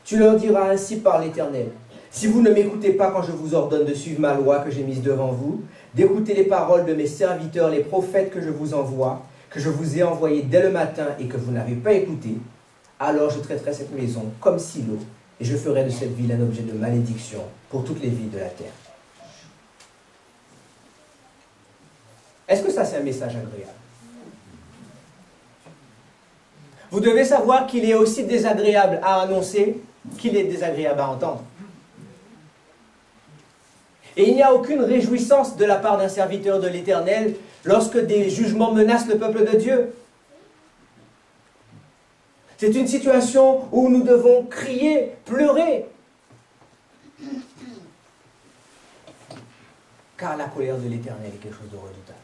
Tu leur diras ainsi par l'Éternel. Si vous ne m'écoutez pas quand je vous ordonne de suivre ma loi que j'ai mise devant vous, d'écouter les paroles de mes serviteurs, les prophètes que je vous envoie, que je vous ai envoyés dès le matin et que vous n'avez pas écouté, alors je traiterai cette maison comme Silo et je ferai de cette ville un objet de malédiction pour toutes les villes de la terre. Est-ce que ça, c'est un message agréable? Vous devez savoir qu'il est aussi désagréable à annoncer qu'il est désagréable à entendre. Et il n'y a aucune réjouissance de la part d'un serviteur de l'Éternel lorsque des jugements menacent le peuple de Dieu. C'est une situation où nous devons crier, pleurer. Car la colère de l'Éternel est quelque chose de redoutable.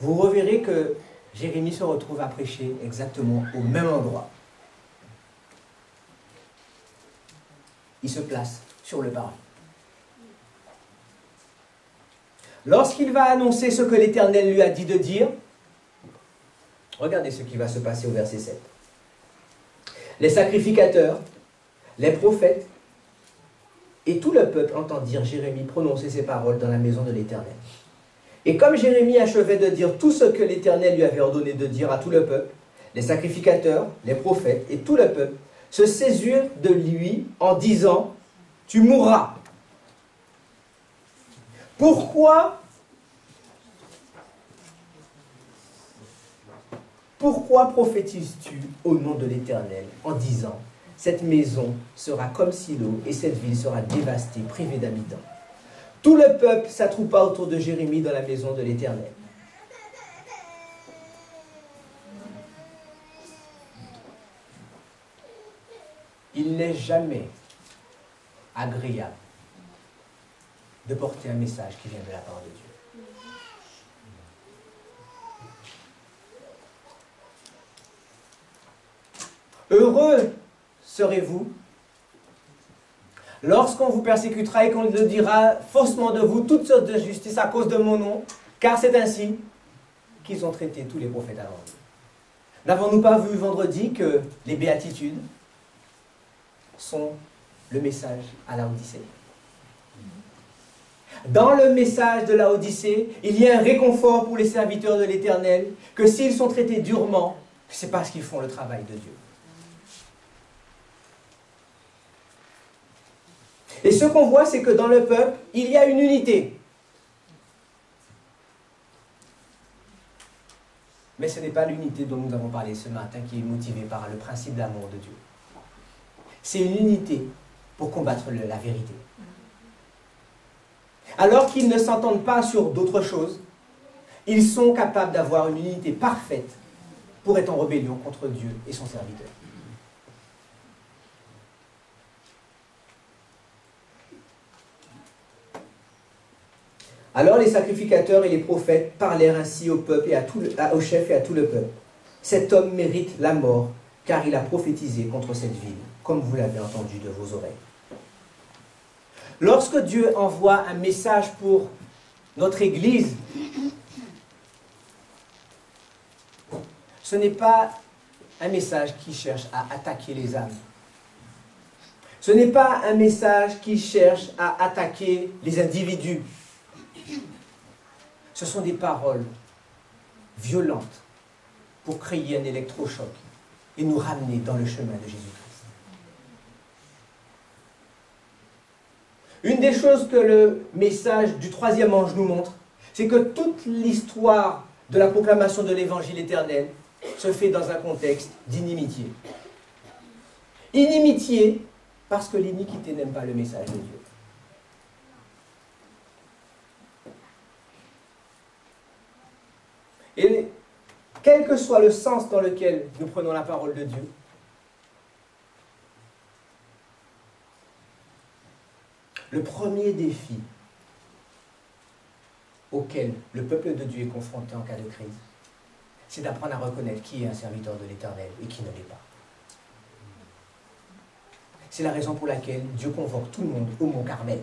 Vous reverrez que Jérémie se retrouve à prêcher exactement au même endroit. Il se place sur le parvis. Lorsqu'il va annoncer ce que l'Éternel lui a dit de dire, regardez ce qui va se passer au verset 7. Les sacrificateurs, les prophètes et tout le peuple entendirent Jérémie prononcer ces paroles dans la maison de l'Éternel. Et comme Jérémie achevait de dire tout ce que l'Éternel lui avait ordonné de dire à tout le peuple, les sacrificateurs, les prophètes et tout le peuple se saisirent de lui en disant « Tu mourras ». Pourquoi prophétises-tu au nom de l'Éternel en disant « Cette maison sera comme Silo et cette ville sera dévastée, privée d'habitants ». Tout le peuple s'attroupa autour de Jérémie dans la maison de l'Éternel. Il n'est jamais agréable de porter un message qui vient de la part de Dieu. Heureux serez-vous lorsqu'on vous persécutera et qu'on dira faussement de vous toutes sortes de justice à cause de mon nom, car c'est ainsi qu'ils ont traité tous les prophètes avant vous. N'avons-nous pas vu vendredi que les béatitudes sont le message à la Odyssée? Dans le message de la Odyssée, il y a un réconfort pour les serviteurs de l'Éternel, que s'ils sont traités durement, c'est parce qu'ils font le travail de Dieu. Et ce qu'on voit, c'est que dans le peuple, il y a une unité. Mais ce n'est pas l'unité dont nous avons parlé ce matin qui est motivée par le principe d'amour de Dieu. C'est une unité pour combattre la vérité. Alors qu'ils ne s'entendent pas sur d'autres choses, ils sont capables d'avoir une unité parfaite pour être en rébellion contre Dieu et son serviteur. Alors les sacrificateurs et les prophètes parlèrent ainsi au peuple et au chef et à tout le peuple. Cet homme mérite la mort, car il a prophétisé contre cette ville, comme vous l'avez entendu de vos oreilles. Lorsque Dieu envoie un message pour notre Église, ce n'est pas un message qui cherche à attaquer les âmes. Ce n'est pas un message qui cherche à attaquer les individus. Ce sont des paroles violentes pour créer un électrochoc et nous ramener dans le chemin de Jésus-Christ. Une des choses que le message du troisième ange nous montre, c'est que toute l'histoire de la proclamation de l'évangile éternel se fait dans un contexte d'inimitié. Inimitié parce que l'iniquité n'aime pas le message de Dieu. Et quel que soit le sens dans lequel nous prenons la parole de Dieu, le premier défi auquel le peuple de Dieu est confronté en cas de crise, c'est d'apprendre à reconnaître qui est un serviteur de l'Éternel et qui ne l'est pas. C'est la raison pour laquelle Dieu convoque tout le monde au mont Carmel.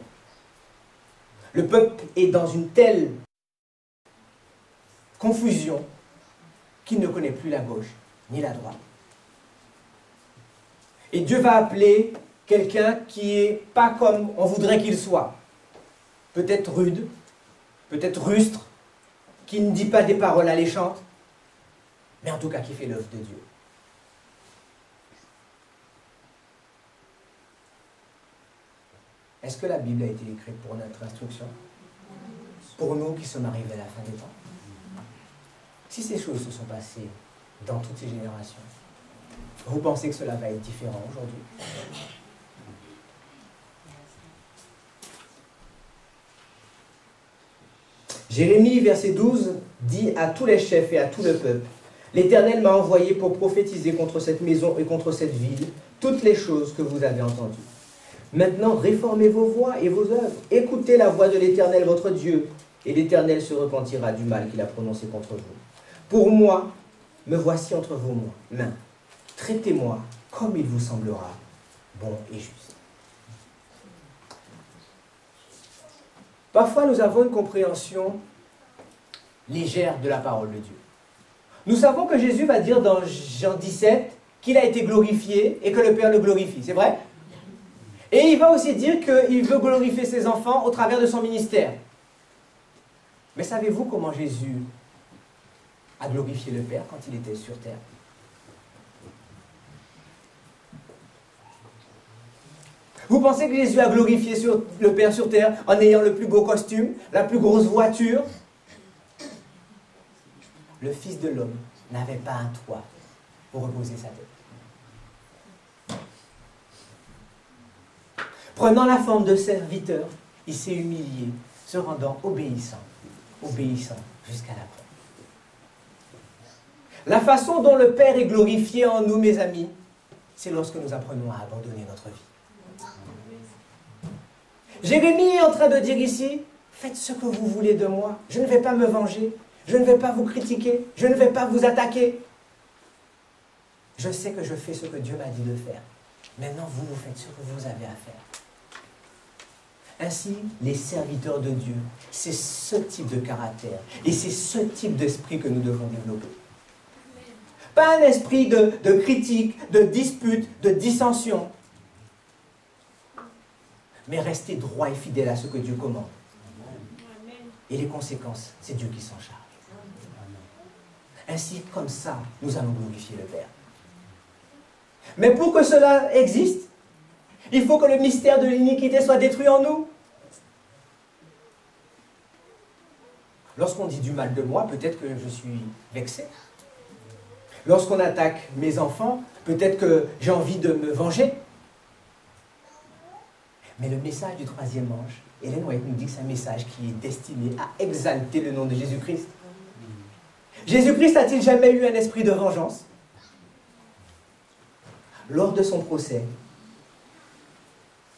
Le peuple est dans une telle confusion qu'il ne connaît plus la gauche ni la droite. Et Dieu va appeler quelqu'un qui n'est pas comme on voudrait qu'il soit. Peut-être rude, peut-être rustre, qui ne dit pas des paroles alléchantes, mais en tout cas qui fait l'œuvre de Dieu. Est-ce que la Bible a été écrite pour notre instruction? Pour nous qui sommes arrivés à la fin des temps? Si ces choses se sont passées dans toutes ces générations, vous pensez que cela va être différent aujourd'hui? Jérémie, verset 12, dit à tous les chefs et à tout le peuple, « L'Éternel m'a envoyé pour prophétiser contre cette maison et contre cette ville toutes les choses que vous avez entendues. Maintenant, réformez vos voies et vos œuvres. Écoutez la voix de l'Éternel, votre Dieu, et l'Éternel se repentira du mal qu'il a prononcé contre vous. Pour moi, me voici entre vos mains. Traitez-moi comme il vous semblera bon et juste. » Parfois, nous avons une compréhension légère de la parole de Dieu. Nous savons que Jésus va dire dans Jean 17 qu'il a été glorifié et que le Père le glorifie. C'est vrai? Et il va aussi dire qu'il veut glorifier ses enfants au travers de son ministère. Mais savez-vous comment Jésus a glorifié le Père quand il était sur terre? Vous pensez que Jésus a glorifié le Père sur terre en ayant le plus beau costume, la plus grosse voiture? Le Fils de l'homme n'avait pas un toit pour reposer sa tête. Prenant la forme de serviteur, il s'est humilié, se rendant obéissant jusqu'à la croix. La façon dont le Père est glorifié en nous, mes amis, c'est lorsque nous apprenons à abandonner notre vie. Jérémie est en train de dire ici, faites ce que vous voulez de moi, je ne vais pas me venger, je ne vais pas vous critiquer, je ne vais pas vous attaquer. Je sais que je fais ce que Dieu m'a dit de faire. Maintenant, vous faites ce que vous avez à faire. Ainsi, les serviteurs de Dieu, c'est ce type de caractère et c'est ce type d'esprit que nous devons développer. Pas un esprit de critique, de dispute, de dissension, mais rester droit et fidèle à ce que Dieu commande. Et les conséquences, c'est Dieu qui s'en charge. Ainsi, comme ça, nous allons glorifier le Père. Mais pour que cela existe, il faut que le mystère de l'iniquité soit détruit en nous. Lorsqu'on dit du mal de moi, peut-être que je suis vexé. Lorsqu'on attaque mes enfants, peut-être que j'ai envie de me venger. Mais le message du troisième ange, Ellen White nous dit que c'est un message qui est destiné à exalter le nom de Jésus-Christ. Jésus-Christ a-t-il jamais eu un esprit de vengeance? Lors de son procès,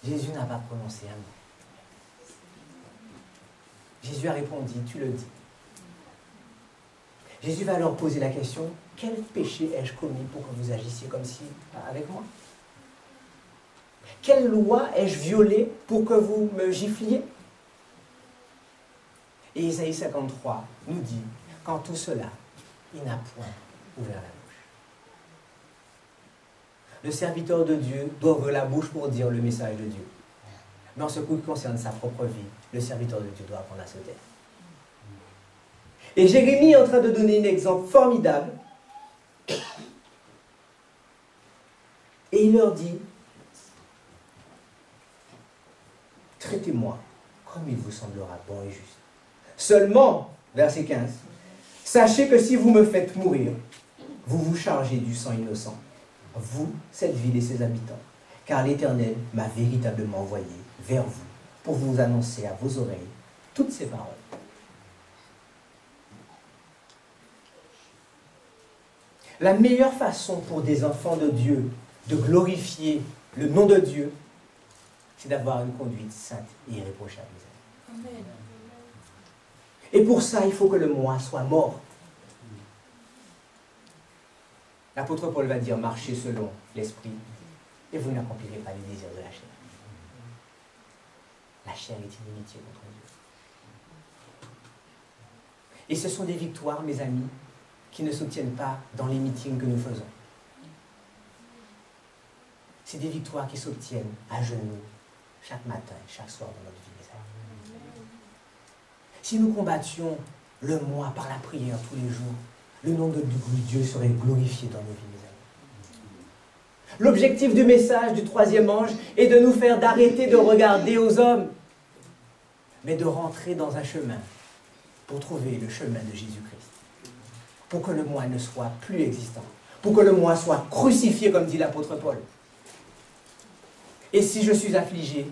Jésus n'a pas prononcé un mot. Jésus a répondu, tu le dis. Jésus va alors poser la question, quel péché ai-je commis pour que vous agissiez comme ci avec moi? Quelle loi ai-je violée pour que vous me gifliez? Et Isaïe 53 nous dit, quand tout cela, il n'a point ouvert la bouche. Le serviteur de Dieu doit ouvrir la bouche pour dire le message de Dieu. Mais en ce qui concerne sa propre vie, le serviteur de Dieu doit apprendre à se taire. Et Jérémie est en train de donner un exemple formidable. Et il leur dit, traitez-moi comme il vous semblera bon et juste. Seulement, verset 15, sachez que si vous me faites mourir, vous vous chargez du sang innocent, vous, cette ville et ses habitants, car l'Éternel m'a véritablement envoyé vers vous pour vous annoncer à vos oreilles toutes ces paroles. La meilleure façon pour des enfants de Dieu de glorifier le nom de Dieu, c'est d'avoir une conduite sainte et irréprochable. Amen. Et pour ça, il faut que le moi soit mort. L'apôtre Paul va dire, marchez selon l'esprit, et vous n'accomplirez pas les désirs de la chair. La chair est inimitié contre Dieu. Et ce sont des victoires, mes amis, qui ne s'obtiennent pas dans les meetings que nous faisons. C'est des victoires qui s'obtiennent à genoux, chaque matin, chaque soir dans notre vie, mes amis. Si nous combattions le moi par la prière tous les jours, le nom de Dieu serait glorifié dans nos vies, mes amis. L'objectif du message du troisième ange est de nous faire d'arrêter de regarder aux hommes, mais de rentrer dans un chemin pour trouver le chemin de Jésus-Christ. Pour que le moi ne soit plus existant. Pour que le moi soit crucifié, comme dit l'apôtre Paul. Et si je suis affligé,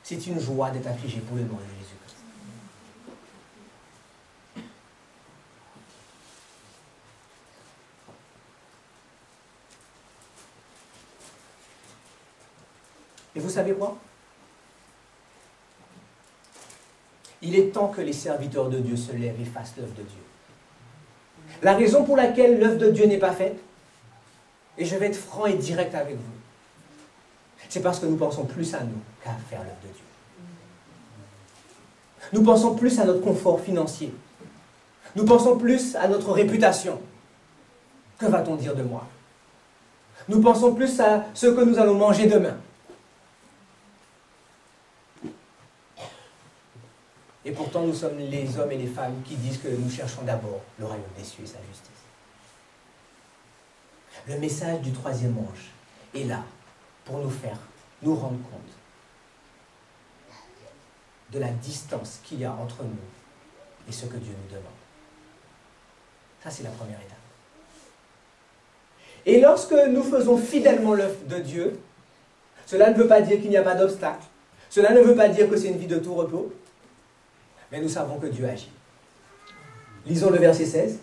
c'est une joie d'être affligé pour le nom de Jésus-Christ. Et vous savez quoi? Il est temps que les serviteurs de Dieu se lèvent et fassent l'œuvre de Dieu. La raison pour laquelle l'œuvre de Dieu n'est pas faite, et je vais être franc et direct avec vous, c'est parce que nous pensons plus à nous qu'à faire l'œuvre de Dieu. Nous pensons plus à notre confort financier. Nous pensons plus à notre réputation. Que va-t-on dire de moi? Nous pensons plus à ce que nous allons manger demain. Et pourtant, nous sommes les hommes et les femmes qui disent que nous cherchons d'abord le royaume des cieux et sa justice. Le message du troisième ange est là pour nous faire nous rendre compte de la distance qu'il y a entre nous et ce que Dieu nous demande. Ça, c'est la première étape. Et lorsque nous faisons fidèlement l'œuvre de Dieu, cela ne veut pas dire qu'il n'y a pas d'obstacle. Cela ne veut pas dire que c'est une vie de tout repos. Mais nous savons que Dieu agit. Lisons le verset 16.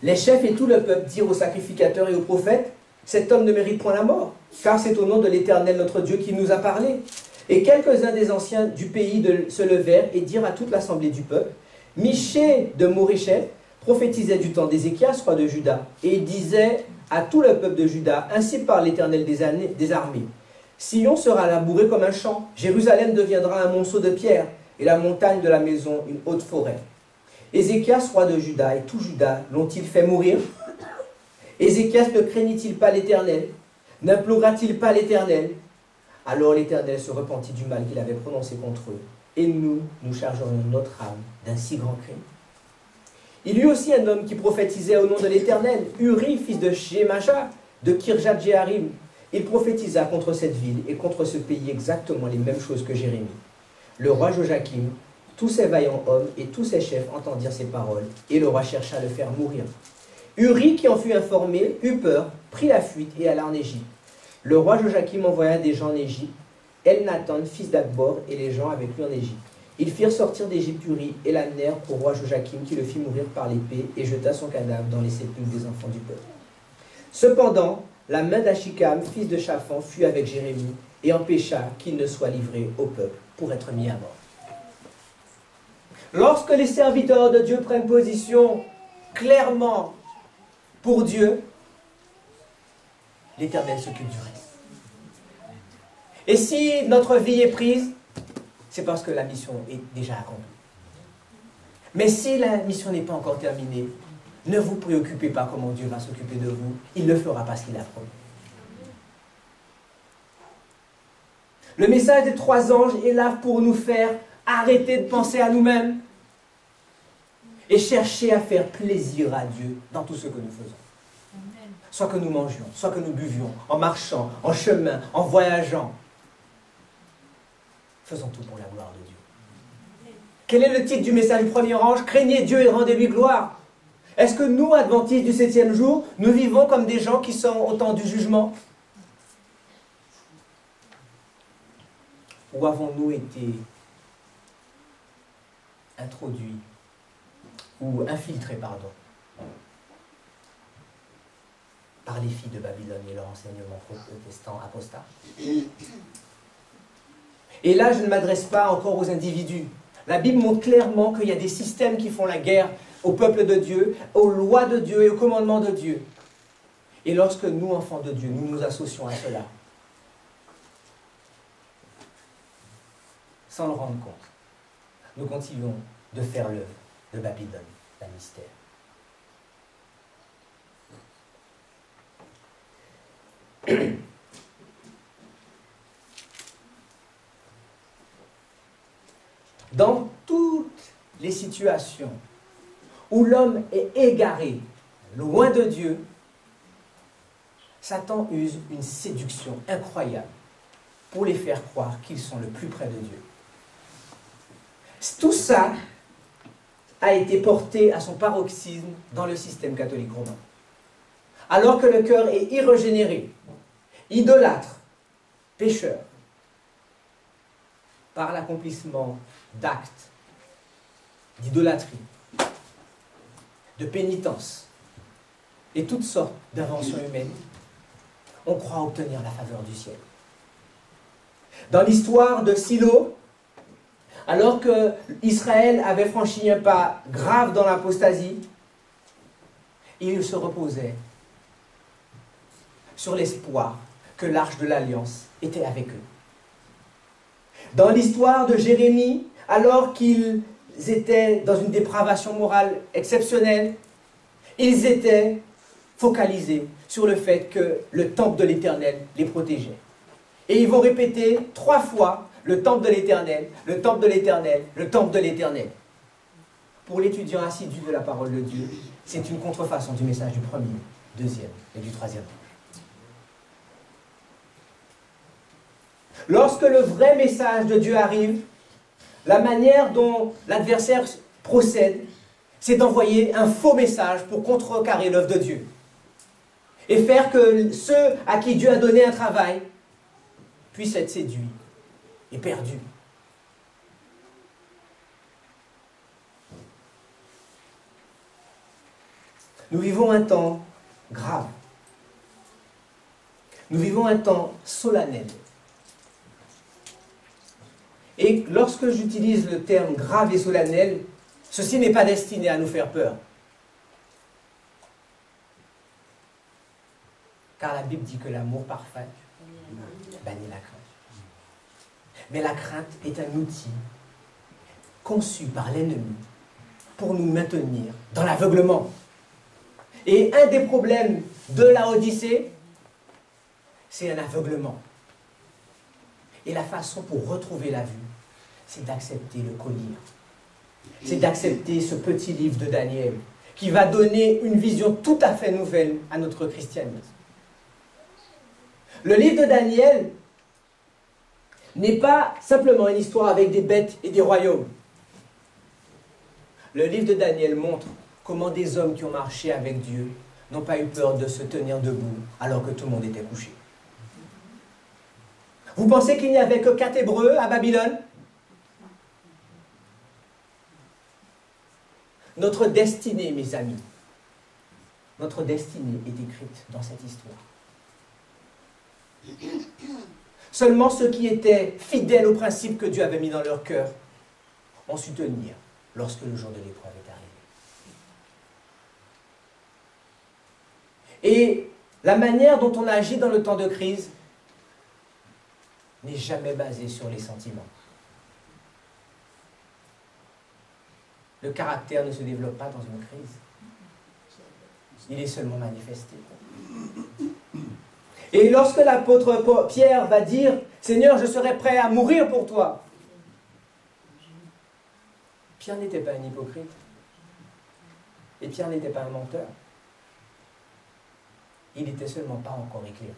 Les chefs et tout le peuple dirent aux sacrificateurs et aux prophètes, cet homme ne mérite point la mort, car c'est au nom de l'Éternel notre Dieu qui nous a parlé. Et quelques-uns des anciens du pays se levèrent et dirent à toute l'assemblée du peuple, Michée de Morécheth prophétisait du temps d'Ézéchias, roi de Juda, et il disait à tout le peuple de Juda, ainsi parle l'Éternel des armées, Sion sera labouré comme un champ, Jérusalem deviendra un monceau de pierre, et la montagne de la maison une haute forêt. Ézéchias, roi de Juda, et tout Juda l'ont-ils fait mourir? Ézéchias ne craignit-il pas l'Éternel? N'implora-t-il pas l'Éternel? Alors l'Éternel se repentit du mal qu'il avait prononcé contre eux, et nous chargerions notre âme d'un si grand crime. Il y eut aussi un homme qui prophétisait au nom de l'Éternel, Uri, fils de Shemaja, de Kirjat-Jearim. Il prophétisa contre cette ville et contre ce pays exactement les mêmes choses que Jérémie. Le roi Joachim, tous ses vaillants hommes et tous ses chefs entendirent ces paroles, et le roi chercha à le faire mourir. Uri, qui en fut informé, eut peur, prit la fuite et alla en Égypte. Le roi Joachim envoya des gens en Égypte, Elnathan, fils d'Akbor, et les gens avec lui en Égypte. Ils firent sortir d'Égypte Uri et l'amenèrent au roi Joachim, qui le fit mourir par l'épée et jeta son cadavre dans les sépulcres des enfants du peuple. Cependant, la main d'Achikam, fils de Shaphan, fut avec Jérémie et empêcha qu'il ne soit livré au peuple pour être mis à mort. Lorsque les serviteurs de Dieu prennent position clairement pour Dieu, l'Éternel s'occupe du reste. Et si notre vie est prise, c'est parce que la mission est déjà accomplie. Mais si la mission n'est pas encore terminée, ne vous préoccupez pas comment Dieu va s'occuper de vous. Il le fera parce qu'il a promis. Le message des 3 anges est là pour nous faire arrêter de penser à nous-mêmes et chercher à faire plaisir à Dieu dans tout ce que nous faisons. Soit que nous mangions, soit que nous buvions, en marchant, en chemin, en voyageant. Faisons tout pour la gloire de Dieu. Quel est le titre du message du premier ange? Craignez Dieu et rendez-lui gloire. Est-ce que nous, adventistes du 7e jour, nous vivons comme des gens qui sont au temps du jugement? Ou avons-nous été introduits ou infiltrés, pardon, par les filles de Babylone et leur enseignement protestant apostat? Et là, je ne m'adresse pas encore aux individus. La Bible montre clairement qu'il y a des systèmes qui font la guerre au peuple de Dieu, aux lois de Dieu et aux commandements de Dieu. Et lorsque nous, enfants de Dieu, nous nous associons à cela, sans le rendre compte, nous continuons de faire l'œuvre de Babylone, la mystère. Dans toutes les situations où l'homme est égaré, loin de Dieu, Satan use une séduction incroyable pour les faire croire qu'ils sont le plus près de Dieu. Tout ça a été porté à son paroxysme dans le système catholique romain. Alors que le cœur est irrégénéré, idolâtre, pécheur, par l'accomplissement d'actes d'idolâtrie, de pénitence et toutes sortes d'inventions humaines, on croit obtenir la faveur du ciel. Dans l'histoire de Silo, alors que Israël avait franchi un pas grave dans l'apostasie, il se reposait sur l'espoir que l'arche de l'Alliance était avec eux. Dans l'histoire de Jérémie, alors qu'ils étaient dans une dépravation morale exceptionnelle, ils étaient focalisés sur le fait que le temple de l'Éternel les protégeait. Et ils vont répéter 3 fois le temple de l'Éternel, le temple de l'Éternel, le temple de l'Éternel. Pour l'étudiant assidu de la parole de Dieu, c'est une contrefaçon du message du premier, deuxième et du 3e ange. Lorsque le vrai message de Dieu arrive, la manière dont l'adversaire procède, c'est d'envoyer un faux message pour contrecarrer l'œuvre de Dieu. Et faire que ceux à qui Dieu a donné un travail puissent être séduits et perdus. Nous vivons un temps grave. Nous vivons un temps solennel. Et lorsque j'utilise le terme grave et solennel, ceci n'est pas destiné à nous faire peur. Car la Bible dit que l'amour parfait bannit la crainte. Mais la crainte est un outil conçu par l'ennemi pour nous maintenir dans l'aveuglement. Et un des problèmes de la Odyssée, c'est un aveuglement. Et la façon pour retrouver la vue, c'est d'accepter le collier. C'est d'accepter ce petit livre de Daniel qui va donner une vision tout à fait nouvelle à notre christianisme. Le livre de Daniel n'est pas simplement une histoire avec des bêtes et des royaumes. Le livre de Daniel montre comment des hommes qui ont marché avec Dieu n'ont pas eu peur de se tenir debout alors que tout le monde était couché. Vous pensez qu'il n'y avait que 4 Hébreux à Babylone? Notre destinée, mes amis, notre destinée est écrite dans cette histoire. Seulement ceux qui étaient fidèles aux principes que Dieu avait mis dans leur cœur ont su tenir lorsque le jour de l'épreuve est arrivé. Et la manière dont on agit dans le temps de crise n'est jamais basée sur les sentiments. Le caractère ne se développe pas dans une crise. Il est seulement manifesté. Et lorsque l'apôtre Pierre va dire « Seigneur, je serai prêt à mourir pour toi », Pierre n'était pas un hypocrite. Et Pierre n'était pas un menteur. Il n'était seulement pas encore éclairé.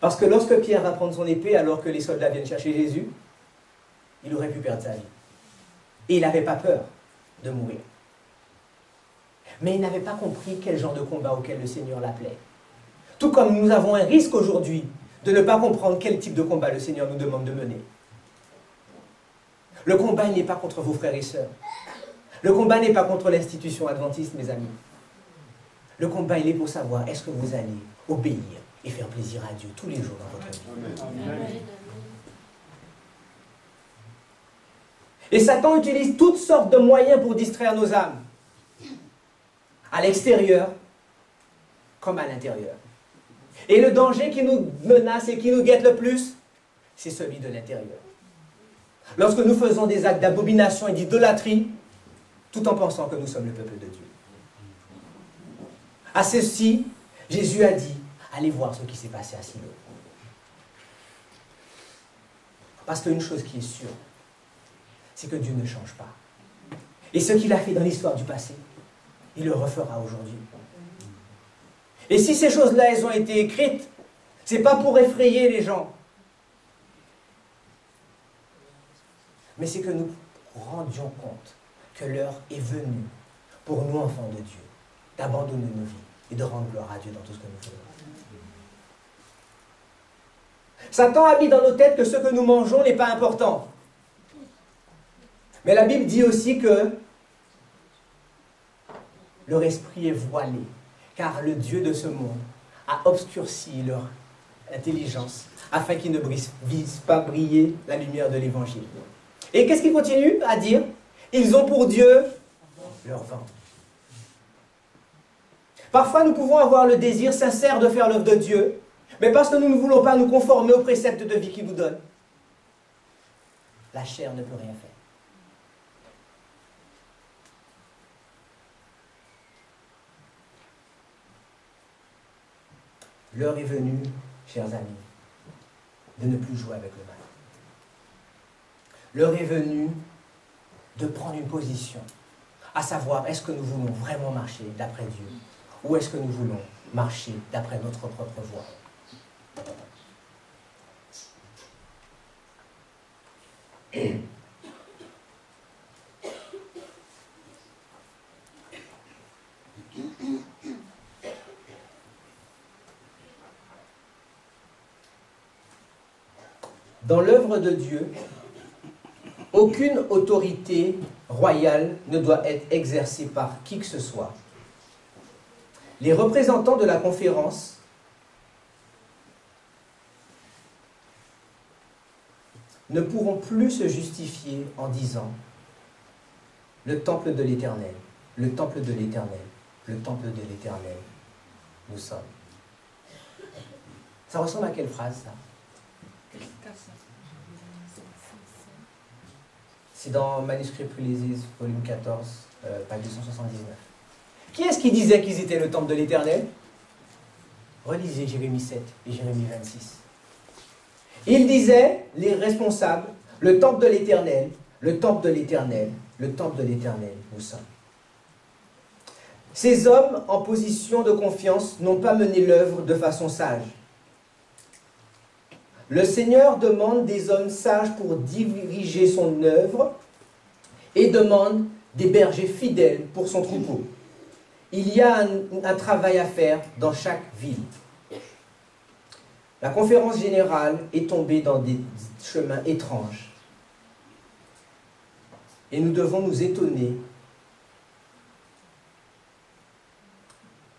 Parce que lorsque Pierre va prendre son épée alors que les soldats viennent chercher Jésus, il aurait pu perdre sa vie. Et il n'avait pas peur de mourir. Mais il n'avait pas compris quel genre de combat auquel le Seigneur l'appelait. Tout comme nous avons un risque aujourd'hui de ne pas comprendre quel type de combat le Seigneur nous demande de mener. Le combat n'est pas contre vos frères et sœurs. Le combat n'est pas contre l'institution adventiste, mes amis. Le combat, il est pour savoir, est-ce que vous allez obéir et faire plaisir à Dieu tous les jours dans votre vie. Amen. Et Satan utilise toutes sortes de moyens pour distraire nos âmes. À l'extérieur, comme à l'intérieur. Et le danger qui nous menace et qui nous guette le plus, c'est celui de l'intérieur. Lorsque nous faisons des actes d'abomination et d'idolâtrie, tout en pensant que nous sommes le peuple de Dieu. À ceci, Jésus a dit, allez voir ce qui s'est passé à Silo. Parce qu'une chose qui est sûre, c'est que Dieu ne change pas. Et ce qu'il a fait dans l'histoire du passé, il le refera aujourd'hui. Et si ces choses-là, elles ont été écrites, ce n'est pas pour effrayer les gens, mais c'est que nous rendions compte que l'heure est venue pour nous, enfants de Dieu, d'abandonner nos vies et de rendre gloire à Dieu dans tout ce que nous faisons. Satan a mis dans nos têtes que ce que nous mangeons n'est pas important. Mais la Bible dit aussi que leur esprit est voilé, car le Dieu de ce monde a obscurci leur intelligence afin qu'ils ne visent pas briller la lumière de l'Évangile. Et qu'est-ce qu'il continue à dire? Ils ont pour Dieu leur vin. Parfois, nous pouvons avoir le désir sincère de faire l'œuvre de Dieu, mais parce que nous ne voulons pas nous conformer aux préceptes de vie qu'il nous donne, la chair ne peut rien faire. L'heure est venue, chers amis, de ne plus jouer avec le mal. L'heure est venue de prendre une position, à savoir, est-ce que nous voulons vraiment marcher d'après Dieu, ou est-ce que nous voulons marcher d'après notre propre voie? Dans l'œuvre de Dieu, aucune autorité royale ne doit être exercée par qui que ce soit. Les représentants de la conférence ne pourront plus se justifier en disant « le temple de l'Éternel, le temple de l'Éternel, le temple de l'Éternel, nous sommes. » Ça ressemble à quelle phrase, ça? C'est dans Manuscrit Pulésis, volume 14, page 279. Qui est-ce qui disait qu'ils étaient le temple de l'Éternel? Relisez Jérémie 7 et Jérémie 26. Il disait, les responsables, le temple de l'Éternel, le temple de l'Éternel, le temple de l'Éternel, nous sommes. Ces hommes en position de confiance n'ont pas mené l'œuvre de façon sage. Le Seigneur demande des hommes sages pour diriger son œuvre et demande des bergers fidèles pour son troupeau. Il y a un travail à faire dans chaque ville. la conférence générale est tombée dans des chemins étranges. Et nous devons nous étonner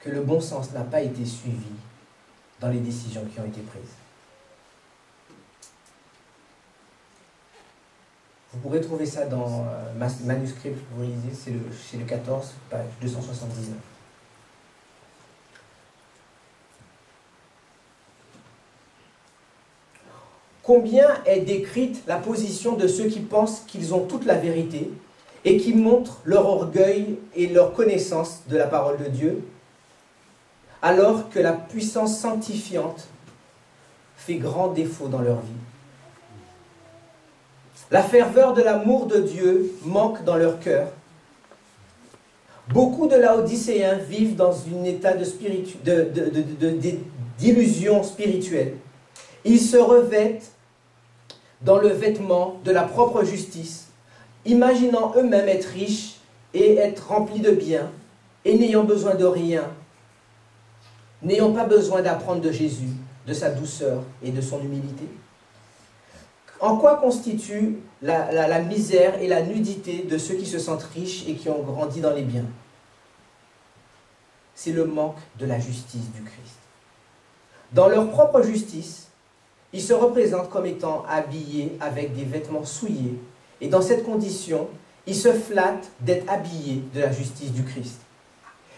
que le bon sens n'a pas été suivi dans les décisions qui ont été prises. Vous pourrez trouver ça dans manuscrit que vous lisez, c'est chez le 14, page 279. Combien est décrite la position de ceux qui pensent qu'ils ont toute la vérité et qui montrent leur orgueil et leur connaissance de la parole de Dieu, alors que la puissance sanctifiante fait grand défaut dans leur vie. La ferveur de l'amour de Dieu manque dans leur cœur. Beaucoup de Laodicéens vivent dans un état d'illusion spirituelle. Ils se revêtent dans le vêtement de la propre justice, imaginant eux-mêmes être riches et être remplis de biens, et n'ayant besoin de rien, n'ayant pas besoin d'apprendre de Jésus, de sa douceur et de son humilité. En quoi constitue la misère et la nudité de ceux qui se sentent riches et qui ont grandi dans les biens? C'est le manque de la justice du Christ. Dans leur propre justice, ils se représentent comme étant habillés avec des vêtements souillés. Et dans cette condition, ils se flattent d'être habillés de la justice du Christ.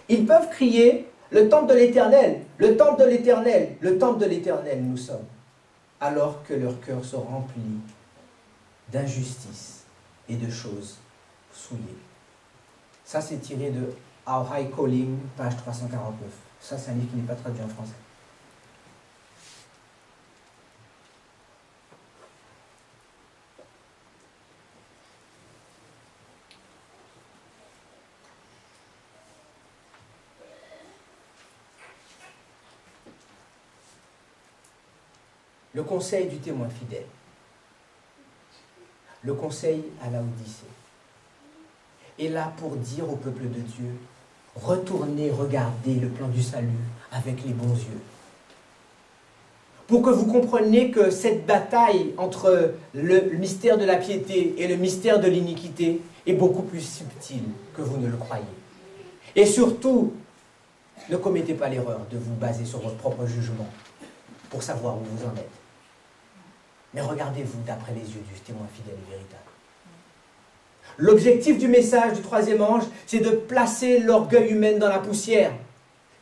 Ils peuvent crier « Le temple de l'Éternel, le temple de l'Éternel, le temple de l'Éternel nous sommes », alors que leurs cœurs sont remplis d'injustice et de choses souillées. Ça, c'est tiré de Our High Calling, page 349. Ça, c'est un livre qui n'est pas traduit en français. Le conseil du témoin fidèle. Le conseil à Laodicée est là pour dire au peuple de Dieu, retournez regarder le plan du salut avec les bons yeux. Pour que vous compreniez que cette bataille entre le mystère de la piété et le mystère de l'iniquité est beaucoup plus subtile que vous ne le croyez. Et surtout, ne commettez pas l'erreur de vous baser sur votre propre jugement pour savoir où vous en êtes. Mais regardez-vous d'après les yeux du témoin fidèle et véritable. L'objectif du message du troisième ange, c'est de placer l'orgueil humain dans la poussière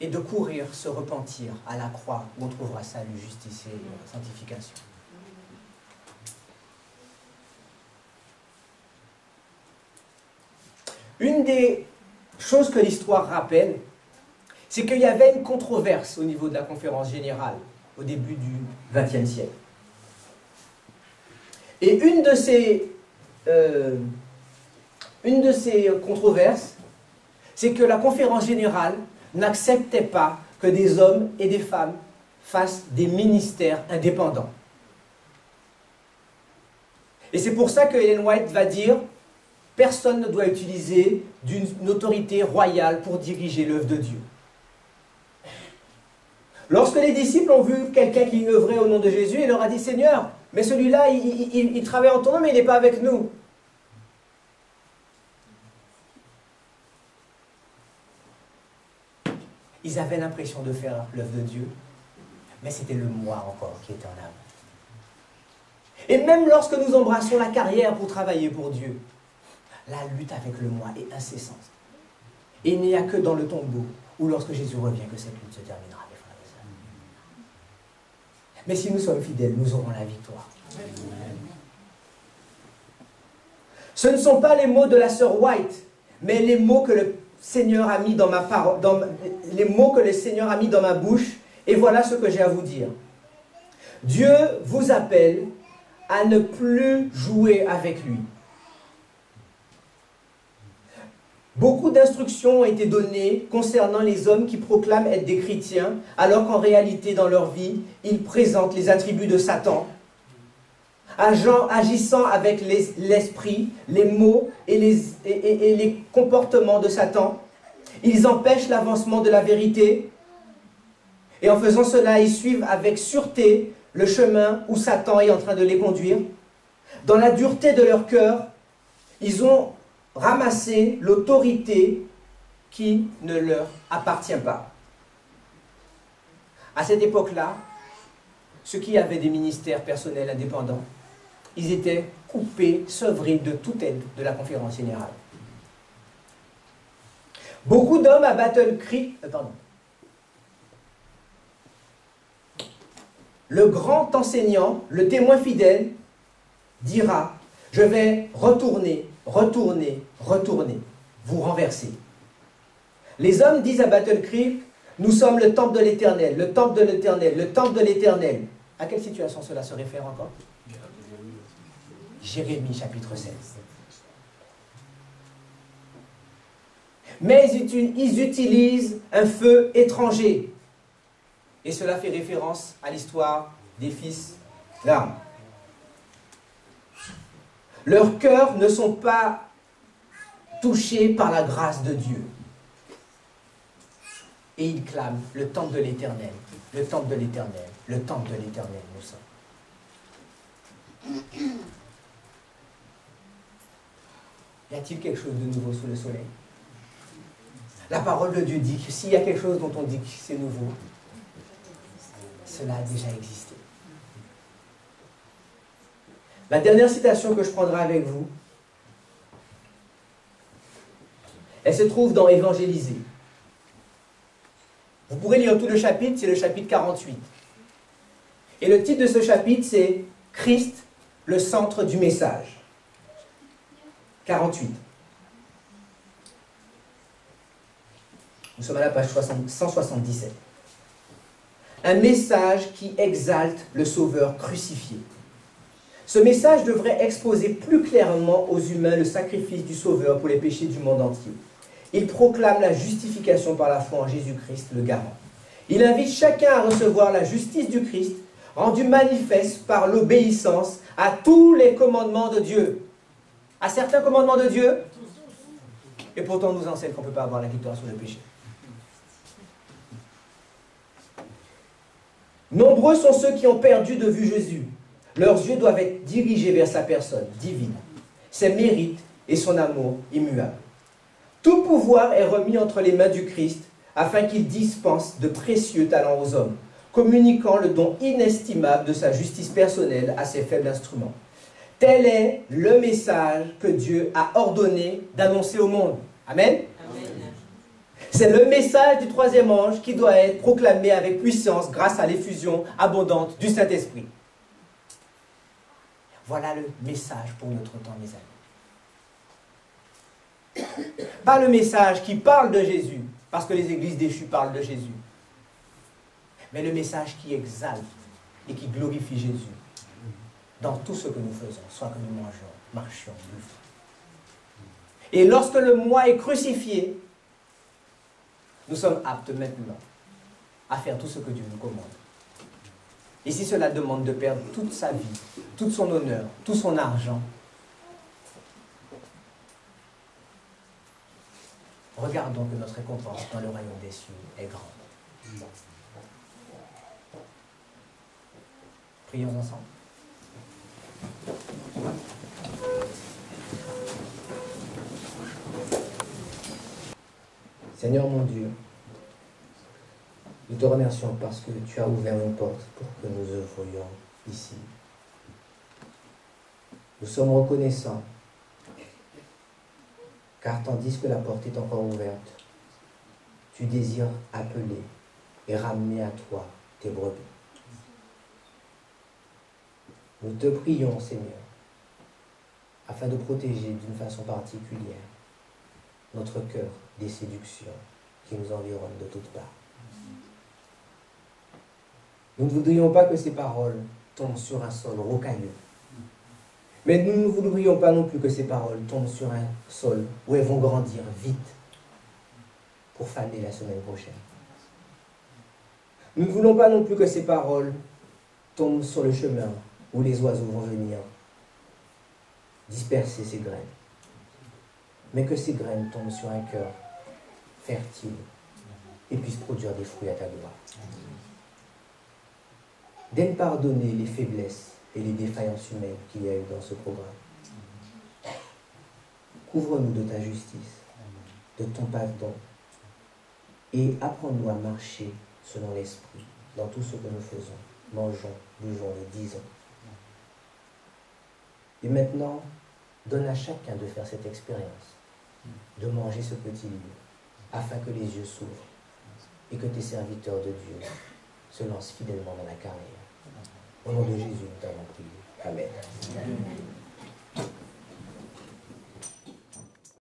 et de courir se repentir à la croix où on trouvera salut, justice et sanctification. Une des choses que l'histoire rappelle, c'est qu'il y avait une controverse au niveau de la conférence générale au début du XXe siècle. Et une de ces controverses, c'est que la conférence générale n'acceptait pas que des hommes et des femmes fassent des ministères indépendants. Et c'est pour ça que Ellen White va dire « Personne ne doit utiliser d'une autorité royale pour diriger l'œuvre de Dieu ». Lorsque les disciples ont vu quelqu'un qui œuvrait au nom de Jésus, il leur a dit « Seigneur, mais celui-là, il travaille en ton nom, mais il n'est pas avec nous. » Ils avaient l'impression de faire l'œuvre de Dieu, mais c'était le moi encore qui était en âme. Et même lorsque nous embrassons la carrière pour travailler pour Dieu, la lutte avec le moi est incessante. Et il n'y a que dans le tombeau, ou lorsque Jésus revient, que cette lutte se terminera. Mais si nous sommes fidèles, nous aurons la victoire. Ce ne sont pas les mots de la sœur White, mais les mots que le Seigneur a mis dans ma parole, les mots que le Seigneur a mis dans ma bouche, et voilà ce que j'ai à vous dire. Dieu vous appelle à ne plus jouer avec lui. Beaucoup d'instructions ont été données concernant les hommes qui proclament être des chrétiens, alors qu'en réalité, dans leur vie, ils présentent les attributs de Satan, agissant avec l'esprit, les mots et les comportements de Satan. Ils empêchent l'avancement de la vérité. Et en faisant cela, ils suivent avec sûreté le chemin où Satan est en train de les conduire. Dans la dureté de leur cœur, ils ont ramassé l'autorité qui ne leur appartient pas. À cette époque-là, ceux qui avaient des ministères personnels indépendants, ils étaient coupés, sevrés de toute aide de la conférence générale. Beaucoup d'hommes à Battle Creek, le grand enseignant, le témoin fidèle, dira, je vais retourner, vous renverser. Les hommes disent à Battle Creek, nous sommes le temple de l'Éternel, le temple de l'Éternel, le temple de l'Éternel. À quelle situation cela se réfère encore? Jérémie chapitre 16. Mais ils utilisent un feu étranger. Et cela fait référence à l'histoire des fils d'Armes. Leurs cœurs ne sont pas touchés par la grâce de Dieu. Et ils clament le temple de l'Éternel, le temple de l'Éternel, le temple de l'Éternel, nous sommes. Y a-t-il quelque chose de nouveau sous le soleil? La parole de Dieu dit que s'il y a quelque chose dont on dit que c'est nouveau, cela a déjà existé. La dernière citation que je prendrai avec vous, elle se trouve dans Évangéliser. Vous pourrez lire tout le chapitre, c'est le chapitre 48. Et le titre de ce chapitre, c'est « Christ, le centre du message ». 48. Nous sommes à la page 177. Un message qui exalte le Sauveur crucifié. Ce message devrait exposer plus clairement aux humains le sacrifice du Sauveur pour les péchés du monde entier. Il proclame la justification par la foi en Jésus-Christ, le garant. Il invite chacun à recevoir la justice du Christ, rendue manifeste par l'obéissance à tous les commandements de Dieu. À certains commandements de Dieu, et pourtant on nous enseigne qu'on ne peut pas avoir la victoire sur le péché. Nombreux sont ceux qui ont perdu de vue Jésus. Leurs yeux doivent être dirigés vers sa personne divine, ses mérites et son amour immuable. Tout pouvoir est remis entre les mains du Christ afin qu'il dispense de précieux talents aux hommes, communiquant le don inestimable de sa justice personnelle à ses faibles instruments. Tel est le message que Dieu a ordonné d'annoncer au monde. Amen. C'est le message du troisième ange qui doit être proclamé avec puissance grâce à l'effusion abondante du Saint-Esprit. Voilà le message pour notre temps, mes amis. Pas le message qui parle de Jésus, parce que les églises déchues parlent de Jésus, mais le message qui exalte et qui glorifie Jésus dans tout ce que nous faisons, soit que nous mangeons, marchions, buvons. Et lorsque le moi est crucifié, nous sommes aptes maintenant à faire tout ce que Dieu nous commande. Et si cela demande de perdre toute sa vie, tout son honneur, tout son argent, regardons que notre récompense dans le royaume des cieux est grande. Prions ensemble. Seigneur mon Dieu, nous te remercions parce que tu as ouvert une porte pour que nous œuvrions ici. Nous sommes reconnaissants, car tandis que la porte est encore ouverte, tu désires appeler et ramener à toi tes brebis. Nous te prions, Seigneur, afin de protéger d'une façon particulière notre cœur des séductions qui nous environnent de toutes parts. Nous ne voudrions pas que ces paroles tombent sur un sol rocailleux. Mais nous ne voudrions pas non plus que ces paroles tombent sur un sol où elles vont grandir vite pour faner la semaine prochaine. Nous ne voulons pas non plus que ces paroles tombent sur le chemin où les oiseaux vont venir disperser ces graines. Mais que ces graines tombent sur un cœur fertile et puissent produire des fruits à ta gloire. d'aide pardonner les faiblesses et les défaillances humaines qu'il y a eu dans ce programme. Couvre-nous de ta justice, de ton pardon, et apprends-nous à marcher selon l'esprit dans tout ce que nous faisons, mangeons, buvons et disons. Et maintenant, donne à chacun de faire cette expérience, de manger ce petit livre, afin que les yeux s'ouvrent et que tes serviteurs de Dieu se lancent fidèlement dans la carrière. Au nom de Jésus, nous t'avons prié. Amen.